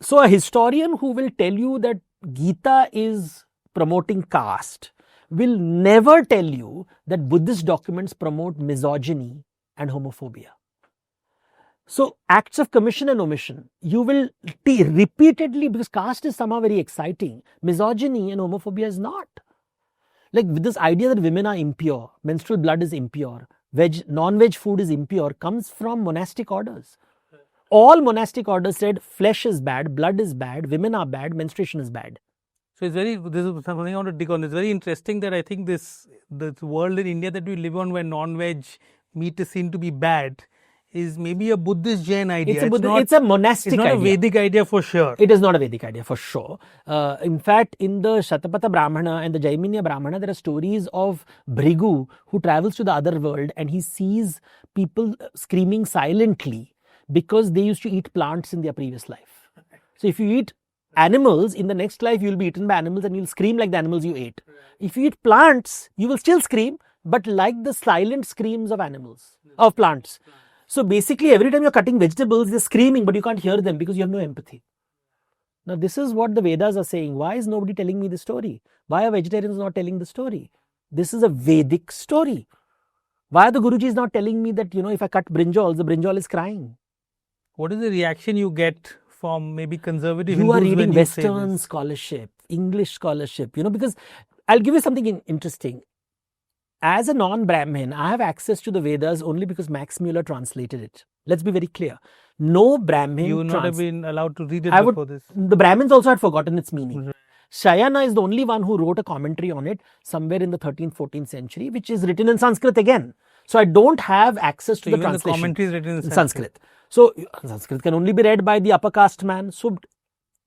so a historian who will tell you that Gita is promoting caste will never tell you that Buddhist documents promote misogyny and homophobia. So acts of commission and omission, you will repeatedly, because caste is somehow very exciting, misogyny and homophobia is not. Like with this idea that women are impure, menstrual blood is impure, non-veg food is impure comes from monastic orders. All monastic orders said flesh is bad, blood is bad, women are bad, menstruation is bad. So this is something I want to dig on. It's very interesting that I think this world in India that we live on, where non-veg meat is seen to be bad, is maybe a Buddhist Jain idea. It's a monastic idea. It's not a Vedic idea for sure. It is not a Vedic idea for sure. In fact, in the Shatapatha Brahmana and the Jaiminiya Brahmana, there are stories of Bhrigu who travels to the other world and he sees people screaming silently because they used to eat plants in their previous life. So if you eat animals, in the next life you will be eaten by animals and you'll scream like the animals you ate. If you eat plants, you will still scream, but like the silent screams of animals, of plants. So basically every time you're cutting vegetables, they're screaming, but you can't hear them because you have no empathy. Now this is what the Vedas are saying. Why is nobody telling me the story? Why are vegetarians not telling the story? This is a Vedic story. Why are the Gurujis not telling me that, if I cut brinjal, the brinjal is crying? What is the reaction you get from maybe conservative You Hindus are reading when you say Western this? scholarship, English scholarship, because I'll give you something interesting. As a non-Brahmin, I have access to the Vedas only because Max Muller translated it. Let's be very clear. No Brahmin... You would not have been allowed to read it before this. The Brahmins also had forgotten its meaning. Shayana is the only one who wrote a commentary on it somewhere in the 13th, 14th century, which is written in Sanskrit again. So I don't have access to the even translation. The commentary is written in Sanskrit. So Sanskrit can only be read by the upper caste man. So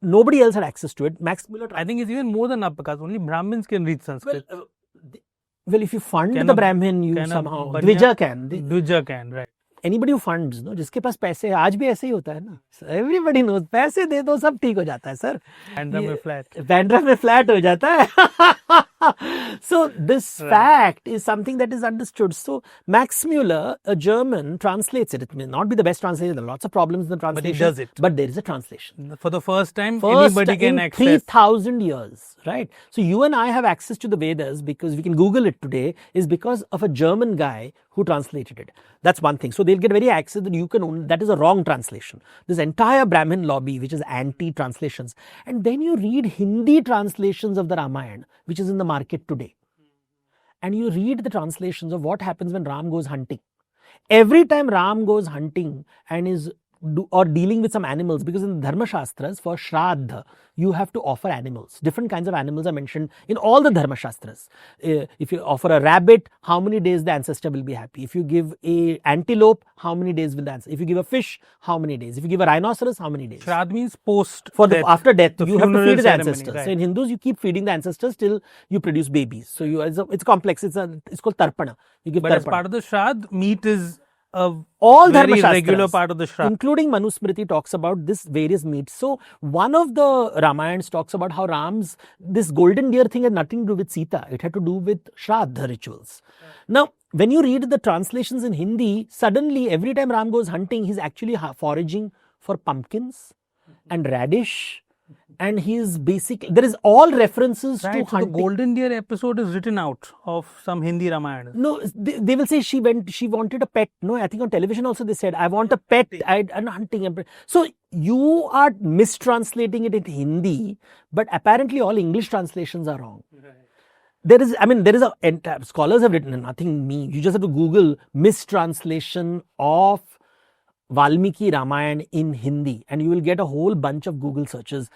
nobody else had access to it. Max Muller... I think it's even more than upper caste. Only Brahmins can read Sanskrit. Well, if you fund the Brahmin, you somehow... Dvija can. Dvija can, right. Anybody who funds, जिसके पास पैसे, आज भी ऐसे ही होता है ना. Everybody knows, पैसे दे दो सब ठीक हो जाता है सर. Bandra में flat. Bandra में flat हो जाता है. So this fact is something that is understood. So Max Muller, a German, translates it. It may not be the best translation. There are lots of problems in the translation. But he does it. But there is a translation. For the first time, anybody can access. 3,000 years, right? So you and I have access to the Vedas because we can Google it today, is because of a German guy who translated it. That's one thing. So they'll get very access that you can only, that is a wrong translation. This entire Brahmin lobby, which is anti-translations. And then you read Hindi translations of the Ramayana, which is in the market today. And you read the translations of what happens when Ram goes hunting. Every time Ram goes hunting and is or dealing with some animals, because in the Dharma Shastras, for Shraddha, you have to offer animals. Different kinds of animals are mentioned in all the Dharma Shastras. If you offer a rabbit, how many days the ancestor will be happy? If you give an antelope, how many days will the ancestor? If you give a fish, how many days? If you give a rhinoceros, how many days? Shraddha means post death. After death, you have to feed the ancestors. Right. So in Hindus, you keep feeding the ancestors till you produce babies. So it's complex. It's called tarpana. You give but tarpana. As part of the Shraddha, meat is all very Dharma regular part of the Shraddha. Including Manusmriti talks about this various meats. So one of the Ramayans talks about how this golden deer thing had nothing to do with Sita. It had to do with Shraddha rituals. Now, when you read the translations in Hindi, suddenly every time Ram goes hunting, he's actually foraging for pumpkins and radish. And he is there is all references to hunting. The golden deer episode is written out of some Hindi Ramayana. No, they will say she wanted a pet. No, I think on television also they said, I want a pet. I'm hunting. So you are mistranslating it in Hindi, but apparently all English translations are wrong. Right. Scholars have written, nothing me. You just have to Google mistranslation of Valmiki Ramayana in Hindi and you will get a whole bunch of Google searches.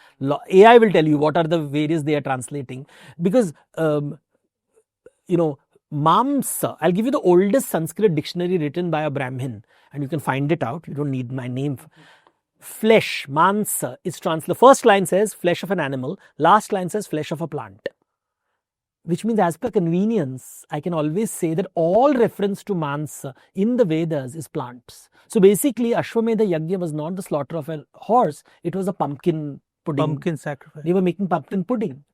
AI will tell you what are the various they are translating. Because, Mamsa, I'll give you the oldest Sanskrit dictionary written by a Brahmin and you can find it out. You don't need my name. Flesh, Mansa, is translated. The first line says flesh of an animal. Last line says flesh of a plant. Which means as per convenience, I can always say that all reference to Mansa in the Vedas is plants. So basically, Ashwamedha Yajna was not the slaughter of a horse, it was a pumpkin pudding. Pumpkin sacrifice. They were making pumpkin pudding.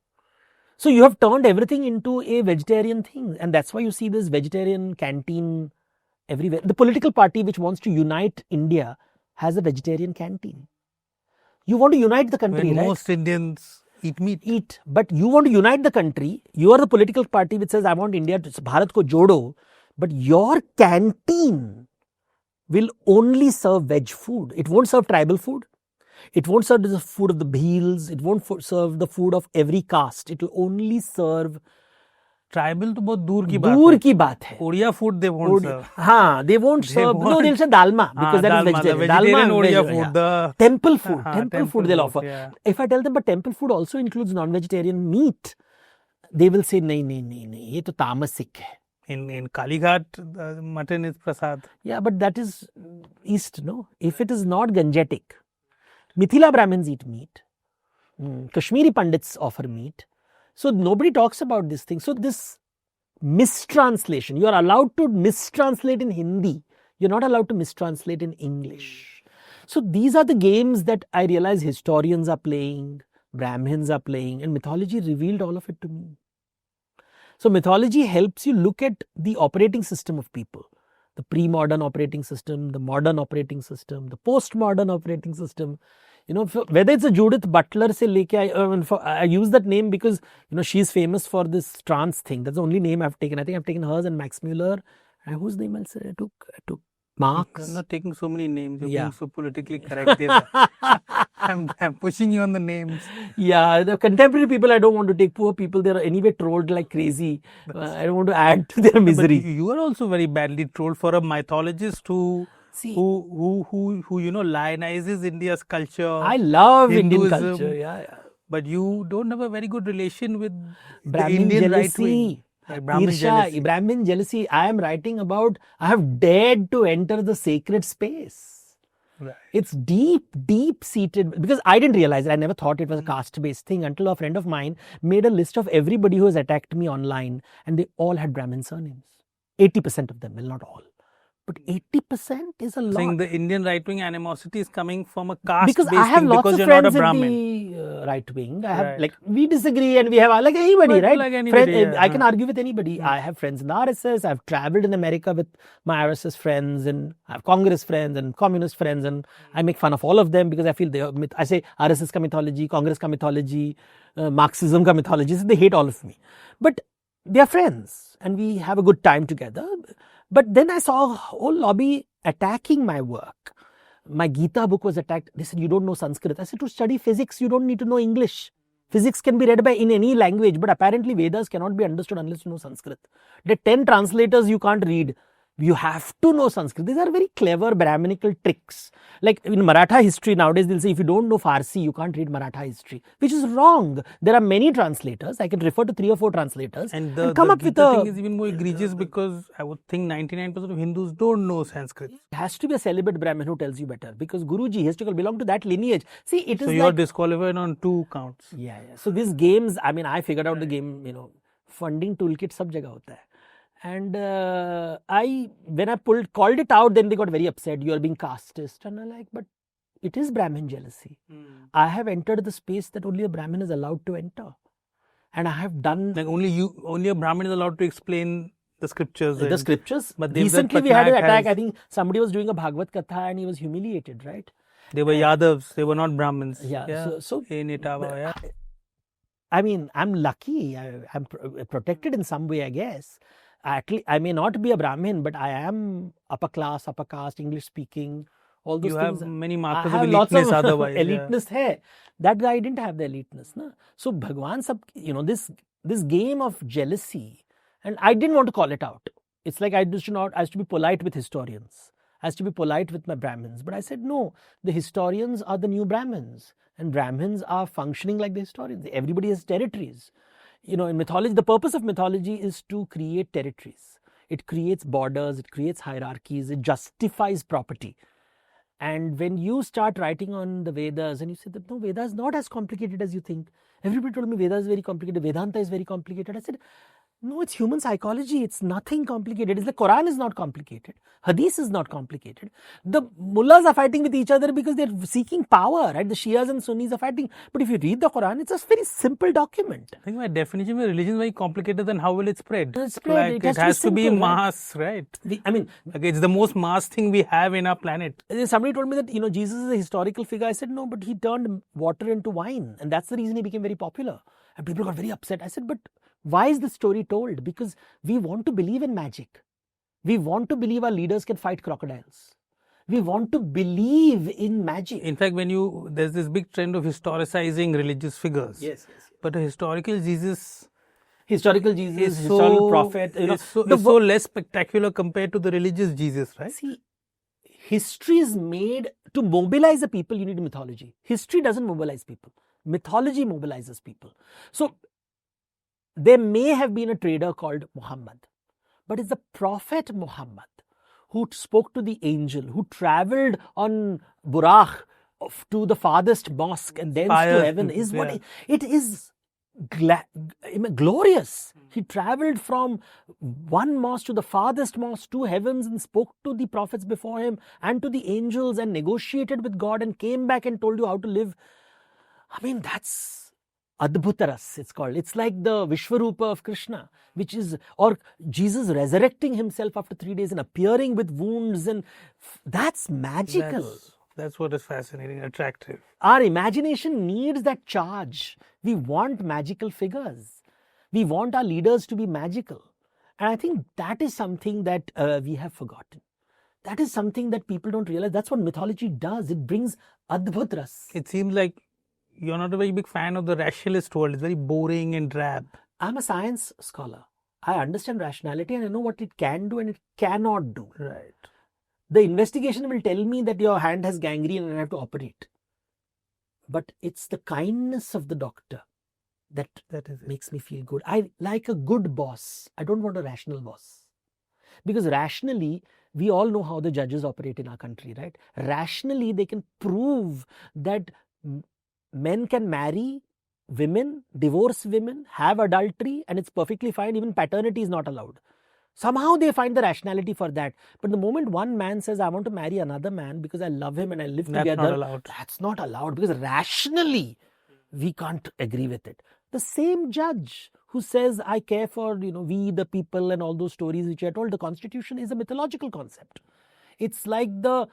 So you have turned everything into a vegetarian thing. And that's why you see this vegetarian canteen everywhere. The political party which wants to unite India has a vegetarian canteen. You want to unite the country, right? Most Indians eat meat. But you want to unite the country. You are the political party which says, I want India to Bharat ko jodo. But your canteen will only serve veg food. It won't serve tribal food. It won't serve the food of the Bhils. It won't serve the food of every caste. It will only serve tribal तो बहुत दूर की बात दूर है. की बात है. Odia food they won't serve. हाँ, they won't serve. No, want- they'll say dalma because that is dalma, the vegetarian. vegetarian Dalma, Odia veg- food, yeah. the Temple food. हाँ, Temple temple food they'll food, offer. yeah. If I tell them, but temple food also includes non-vegetarian meat, they will say, नहीं, ये तो तामसिक है. In Kalighat, mutton is prasad. Yeah, but that is East, no? If it is not Gangetic, Mithila Brahmins eat meat. Kashmiri Pandits offer meat. So nobody talks about this thing. So this mistranslation, you are allowed to mistranslate in Hindi. You're not allowed to mistranslate in English. So these are the games that I realize historians are playing, Brahmins are playing, and mythology revealed all of it to me. So mythology helps you look at the operating system of people, the pre-modern operating system, the modern operating system, the post-modern operating system. You know, whether it's a Judith Butler se leke, I use that name because, you know, she's famous for this trance thing. That's the only name I've taken. I think I've taken hers and Max Muller. And whose name else I took? I took Marx. You're not taking so many names. You're Yeah. being so politically correct. I'm pushing you on the names. Yeah, the contemporary people I don't want to take. Poor people, they're anyway trolled like crazy. I don't want to add to their But misery. you are also very badly trolled for a mythologist who you know lionizes India's culture. I love Indian Hinduism, culture. Yeah. But you don't have a very good relation with Brahmin the Indian jealousy. right wing. Brahmin Irsha, jealousy. Brahmin jealousy. I am writing about, I have dared to enter the sacred space. Right. It's deep seated, because I didn't realize it. I never thought it was a caste based thing until a friend of mine made a list of everybody who has attacked me online, and they all had Brahmin surnames. 80% of them, well, not all. But 80% is a lot. Saying the Indian right wing animosity is coming from a caste Because based I have thing lots because of you're not a friends in Brahmin. the right wing. I have Right. like, we disagree and we have like anybody, But right? like anybody, yeah. I can argue with anybody. I have friends in the RSS. I've traveled in America with my RSS friends, and I have Congress friends and communist friends, and I make fun of all of them because I feel they are I say RSS ka mythology, Congress ka mythology, Marxism ka mythology. So they hate all of me. But they are friends and we have a good time together. But then I saw a whole lobby attacking my work. My Gita book was attacked. They said, you don't know Sanskrit. I said, to study physics, you don't need to know English. Physics can be read by in any language, but apparently Vedas cannot be understood unless you know Sanskrit. There are 10 translators you can't read. You have to know Sanskrit. These are very clever Brahminical tricks. Like in Maratha history nowadays, they'll say if you don't know Farsi, you can't read Maratha history, which is wrong. There are many translators. I can refer to 3 or 4 translators And the come up Gita with thing is even more egregious because I would think 99% of Hindus don't know Sanskrit. It has to be a celibate Brahmin who tells you better, because Guruji has to belong to that lineage. See, it is So like... you are disqualified on 2 counts. Yeah. So these games, I mean, I figured out the game, you know, funding toolkit sab jagah hota hai. And when I called it out, then they got very upset. You are being casteist. And I'm like, but it is Brahmin jealousy. I have entered the space that only a Brahmin is allowed to enter. And I have done... Like only a Brahmin is allowed to explain the scriptures. The scriptures. But Devdutt recently we had an Pattanaik attack. has- I think somebody was doing a Bhagavad Katha and he was humiliated, right? They were Yadavs. They were not Brahmins. Yeah. So in Etava, yeah. I mean, I'm lucky. I'm protected in some way, I guess. Actually, I may not be a Brahmin, but I am upper class, upper caste, English speaking, all those You things. have many I markers have of lots eliteness of otherwise. yeah. eliteness hai. That guy didn't have the eliteness. Na? So Bhagwan sab, you know, this game of jealousy, and I didn't want to call it out. It's like I used to be polite with historians. I used to be polite with my Brahmins. But I said, no, the historians are the new Brahmins. And Brahmins are functioning like the historians. Everybody has territories. You know, in mythology, the purpose of mythology is to create territories. It creates borders, it creates hierarchies, it justifies property. And when you start writing on the Vedas and you say that no, Veda is not as complicated as you think. Everybody told me Veda is very complicated, Vedanta is very complicated. I said, no, it's human psychology. It's nothing complicated. It's the Quran is not complicated. Hadith is not complicated. The mullahs are fighting with each other because they're seeking power, right? The Shias and Sunnis are fighting. But if you read the Quran, it's a very simple document. I think by definition, religion is very complicated, then how will it spread? It's spread. Like, It has to be simple, right? mass, right? I mean, Like it's the most mass thing we have in our planet. somebody told me that, you know, Jesus is a historical figure. I said, no, but he turned water into wine. And that's the reason he became very popular. And people got very upset. I said, but why is the story told? Because we want to believe in magic. We want to believe our leaders can fight crocodiles. We want to believe in magic. In fact, there's this big trend of historicizing religious figures. Yes. But a historical Jesus Historical Jesus, is historical prophet. is so less spectacular compared to the religious Jesus, right? See, history is made to mobilize the people. You need mythology. History doesn't mobilize people. Mythology mobilizes people. So there may have been a trader called Muhammad, but it's the prophet Muhammad who spoke to the angel, who traveled on Buraq to the farthest mosque and thence to heaven. Is what it is. Glorious. He traveled from one mosque to the farthest mosque to heavens and spoke to the prophets before him and to the angels and negotiated with God and came back and told you how to live. I mean, that's Adbhutaras, it's called. It's like the Vishwarupa of Krishna, which is, or Jesus resurrecting himself after 3 days and appearing with wounds, and that's magical. That's what is fascinating, attractive. Our imagination needs that charge. We want magical figures. We want our leaders to be magical. And I think that is something that we have forgotten. That is something that people don't realize. That's what mythology does. It brings Adbhutras. It seems like you're not a very big fan of the rationalist world. It's very boring and drab. I'm a science scholar. I understand rationality and I know what it can do and it cannot do. Right. The investigation will tell me that your hand has gangrene and I have to operate. But it's the kindness of the doctor that makes me feel good. I like a good boss. I don't want a rational boss. Because rationally, we all know how the judges operate in our country, right? Rationally, they can prove that men can marry women, divorce women, have adultery, and it's perfectly fine. Even paternity is not allowed. Somehow they find the rationality for that. But the moment one man says, I want to marry another man because I love him and I live together. That's not allowed. That's not allowed because rationally we can't agree with it. The same judge who says, I care for, we the people and all those stories which I told, the constitution is a mythological concept. It's like the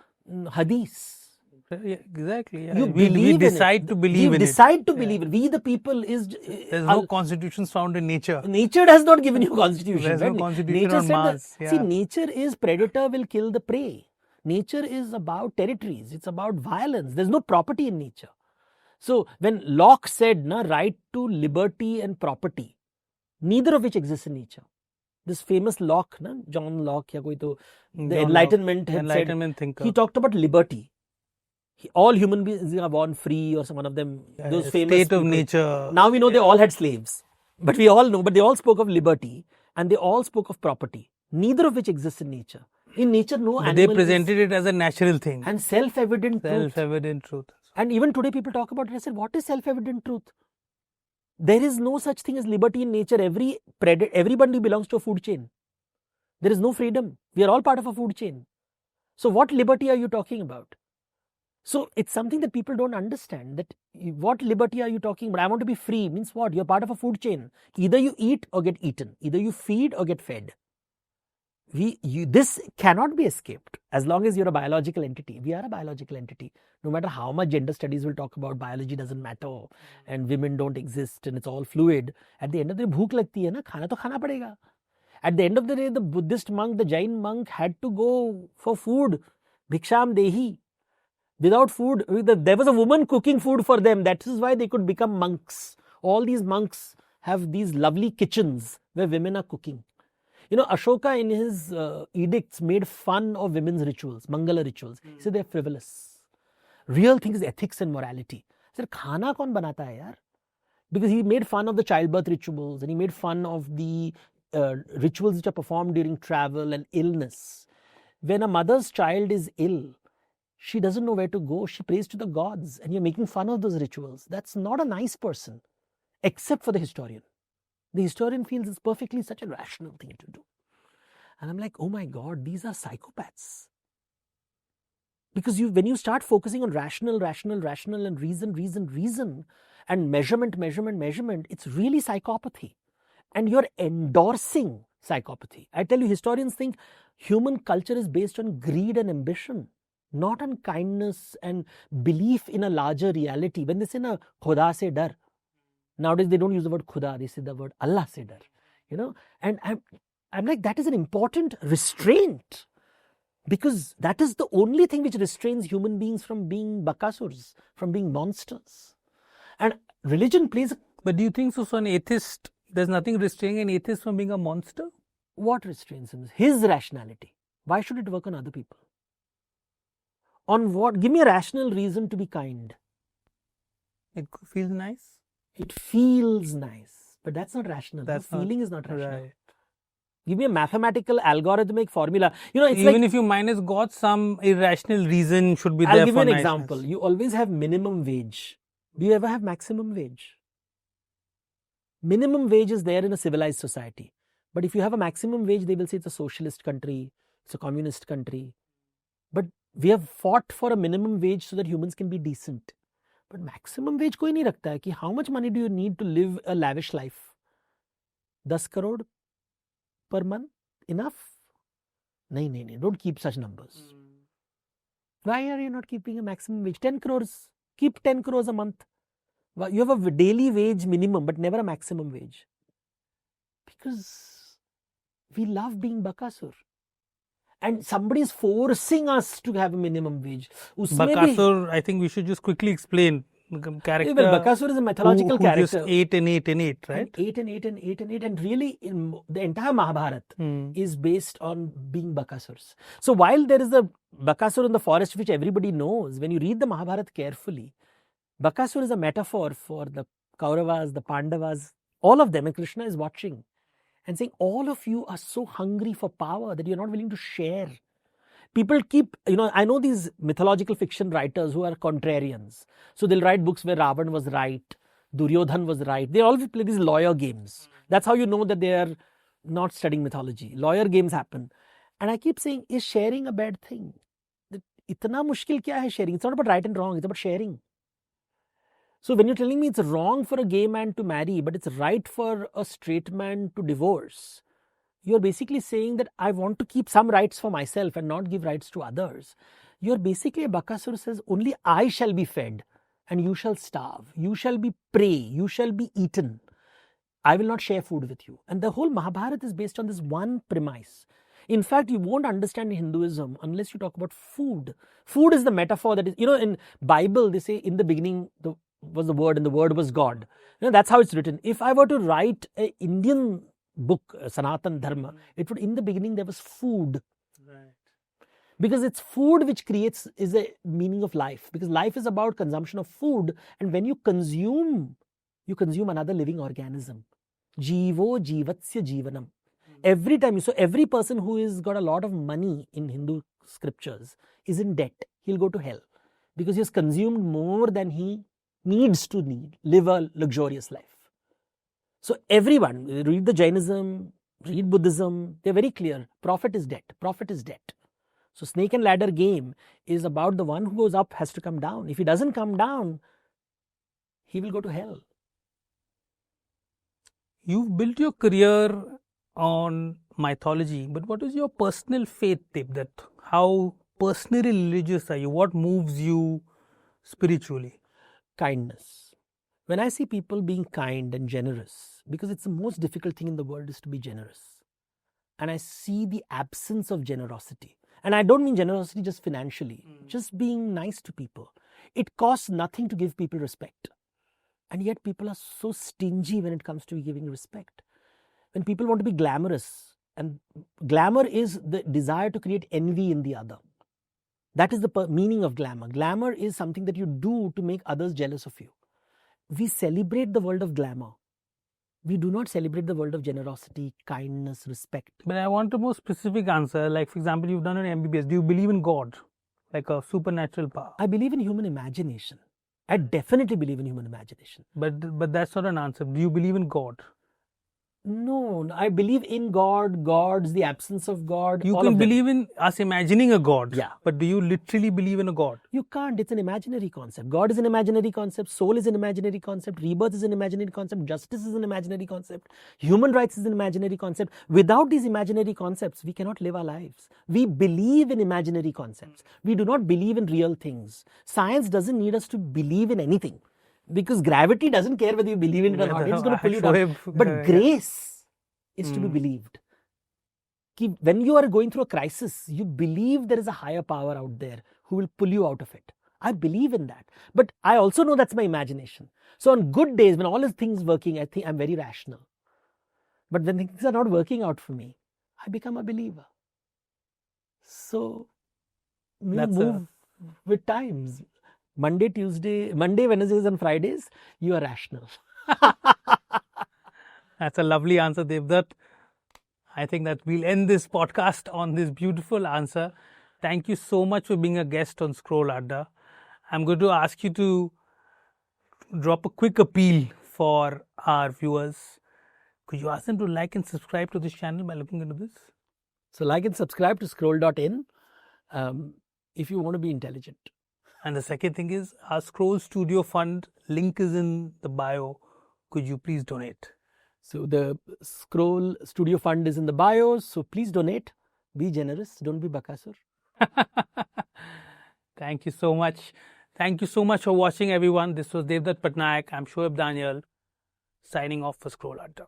hadith. Yeah, exactly. Yeah. You we decide to believe in it. We decide to believe it. We the people is... There's no constitutions found in nature. Nature has not given you constitution. There's right? no constitution nature on Mars. See, nature is predator will kill the prey. Nature is about territories. It's about violence. There's no property in nature. So when Locke said, right to liberty and property, neither of which exists in nature. This famous Locke, John Locke, the Enlightenment thinker. He talked about liberty. All human beings are born free, or some one of them, those famous state of people. nature. Now we know they all had slaves. But we all know, but they all spoke of liberty and they all spoke of property. Neither of which exists in nature. In nature, no animal. They presented it as a natural thing. And self-evident truth. Self-evident truth. And even today people talk about it. I said, what is self-evident truth? There is no such thing as liberty in nature. Everybody belongs to a food chain. There is no freedom. We are all part of a food chain. So what liberty are you talking about? So it's something that people don't understand, that what liberty are you talking about? I want to be free means what? You're part of a food chain. Either you eat or get eaten. Either you feed or get fed. This cannot be escaped as long as you're a biological entity. We are a biological entity. No matter how much gender studies will talk about biology doesn't matter and women don't exist and it's all fluid. At the end of the day, bhook lagti hai na, khana to khana padega. At the end of the day, the Buddhist monk, the Jain monk had to go for food. Bhiksham dehi. Without food, there was a woman cooking food for them. That is why they could become monks. All these monks have these lovely kitchens where women are cooking. Ashoka in his edicts made fun of women's rituals, Mangala rituals. He said they're frivolous. Real thing is ethics and morality. He said, khana kaun banata hai yaar? Because he made fun of the childbirth rituals and he made fun of the rituals which are performed during travel and illness. When a mother's child is ill, she doesn't know where to go. She prays to the gods and you're making fun of those rituals. That's not a nice person, except for the historian. The historian feels it's perfectly such a rational thing to do. And I'm like, oh my God, these are psychopaths. Because when you start focusing on rational and reason and measurement, it's really psychopathy. And you're endorsing psychopathy. I tell you, historians think human culture is based on greed and ambition, not on kindness and belief in a larger reality. When they say na khuda se dar, nowadays they don't use the word khuda, they say the word Allah se dar. And I'm like, that is an important restraint, because that is the only thing which restrains human beings from being bakasurs, from being monsters. And religion plays a... But do you think so an atheist There's nothing restraining an atheist from being a monster? What restrains him? His rationality. Why should it work on other people? On what? Give me a rational reason to be kind. It feels nice. It feels nice, but that's not rational. That's the feeling is not rational. Right. Give me a mathematical algorithmic formula. It's even like, if you minus God, some irrational reason should be there. I'll give for you an niceness. example. You always have minimum wage. Do you ever have maximum wage? Minimum wage is there in a civilized society. But if you have a maximum wage, they will say it's a socialist country, it's a communist country. But we have fought for a minimum wage so that humans can be decent. But maximum wage कोई नहीं रखता है कि how much money do you need to live a lavish life? 10 crore per month? Enough? No, don't keep such numbers. Why are you not keeping a maximum wage? 10 crores. Keep 10 crores a month. You have a daily wage minimum, but never a maximum wage. Because we love being Bakasur. And somebody is forcing us to have a minimum wage. Bakasur, I think we should just quickly explain. Character. Well, Bakasur is a mythological who character. Just 8 and 8 and 8, right? And 8 and 8 and 8 and 8. And really, the entire Mahabharata is based on being Bakasurs. So while there is a Bakasur in the forest, which everybody knows, when you read the Mahabharata carefully, Bakasur is a metaphor for the Kauravas, the Pandavas, all of them. And Krishna is watching and saying, all of you are so hungry for power that you're not willing to share. People keep, I know these mythological fiction writers who are contrarians. So they'll write books where Ravan was right, Duryodhan was right. They all play these lawyer games. That's how you know that they are not studying mythology. Lawyer games happen. And I keep saying, is sharing a bad thing? Itna mushkil kya hai sharing? It's not about right and wrong, it's about sharing. So when you're telling me it's wrong for a gay man to marry, but it's right for a straight man to divorce, you're basically saying that I want to keep some rights for myself and not give rights to others. You're basically a Bakasur says, only I shall be fed and you shall starve. You shall be prey. You shall be eaten. I will not share food with you. And the whole Mahabharata is based on this one premise. In fact, you won't understand Hinduism unless you talk about food. Food is the metaphor that is, in Bible, they say in the beginning was the word and the word was God. That's how it's written. If I were to write an Indian book, Sanatan Dharma, it would, in the beginning there was food. Right. Because it's food which is a meaning of life. Because life is about consumption of food, and when you consume another living organism. Jivo jivatsya jivanam. Every time, so every person who has got a lot of money in Hindu scriptures is in debt. He'll go to hell. Because he has consumed more than he needs to live a luxurious life. So everyone, read the Jainism, read Buddhism, they're very clear. Profit is debt. Profit is debt. So snake and ladder game is about the one who goes up has to come down. If he doesn't come down, he will go to hell. You've built your career on mythology, but what is your personal faith, Devdutt? How personally religious are you? What moves you spiritually? Kindness. When I see people being kind and generous, because it's the most difficult thing in the world is to be generous. And I see the absence of generosity. And I don't mean generosity just financially, just being nice to people. It costs nothing to give people respect. And yet people are so stingy when it comes to giving respect. When people want to be glamorous, and glamour is the desire to create envy in the other. That is the meaning of glamour. Glamour is something that you do to make others jealous of you. We celebrate the world of glamour. We do not celebrate the world of generosity, kindness, respect. But I want a more specific answer. Like, for example, you've done an MBBS. Do you believe in God? Like a supernatural power? I believe in human imagination. I definitely believe in human imagination. But that's not an answer. Do you believe in God? No, I believe in God, gods, the absence of God. You can believe in us imagining a God. Yeah. But do you literally believe in a God? You can't. It's an imaginary concept. God is an imaginary concept. Soul is an imaginary concept. Rebirth is an imaginary concept. Justice is an imaginary concept. Human rights is an imaginary concept. Without these imaginary concepts, we cannot live our lives. We believe in imaginary concepts. We do not believe in real things. Science doesn't need us to believe in anything. Because gravity doesn't care whether you believe in it or not. It's going to pull you down. But grace is to be believed. When you are going through a crisis, you believe there is a higher power out there who will pull you out of it. I believe in that. But I also know that's my imagination. So on good days, when all is things working, I think I'm very rational. But when things are not working out for me, I become a believer. So we move with times. Monday, Wednesdays and Fridays, you are rational. That's a lovely answer, Devdutt. I think that we'll end this podcast on this beautiful answer. Thank you so much for being a guest on Scroll, Adda. I'm going to ask you to drop a quick appeal for our viewers. Could you ask them to like and subscribe to this channel by looking into this? So like and subscribe to Scroll.in if you want to be intelligent. And the second thing is our Scroll Studio Fund link is in the bio. Could you please donate? So the Scroll Studio Fund is in the bio. So please donate. Be generous. Don't be bakasur. Thank you so much. Thank you so much for watching, everyone. This was Devdutt Pattanaik. I'm Shoaib Daniyal, signing off for Scroll Adda.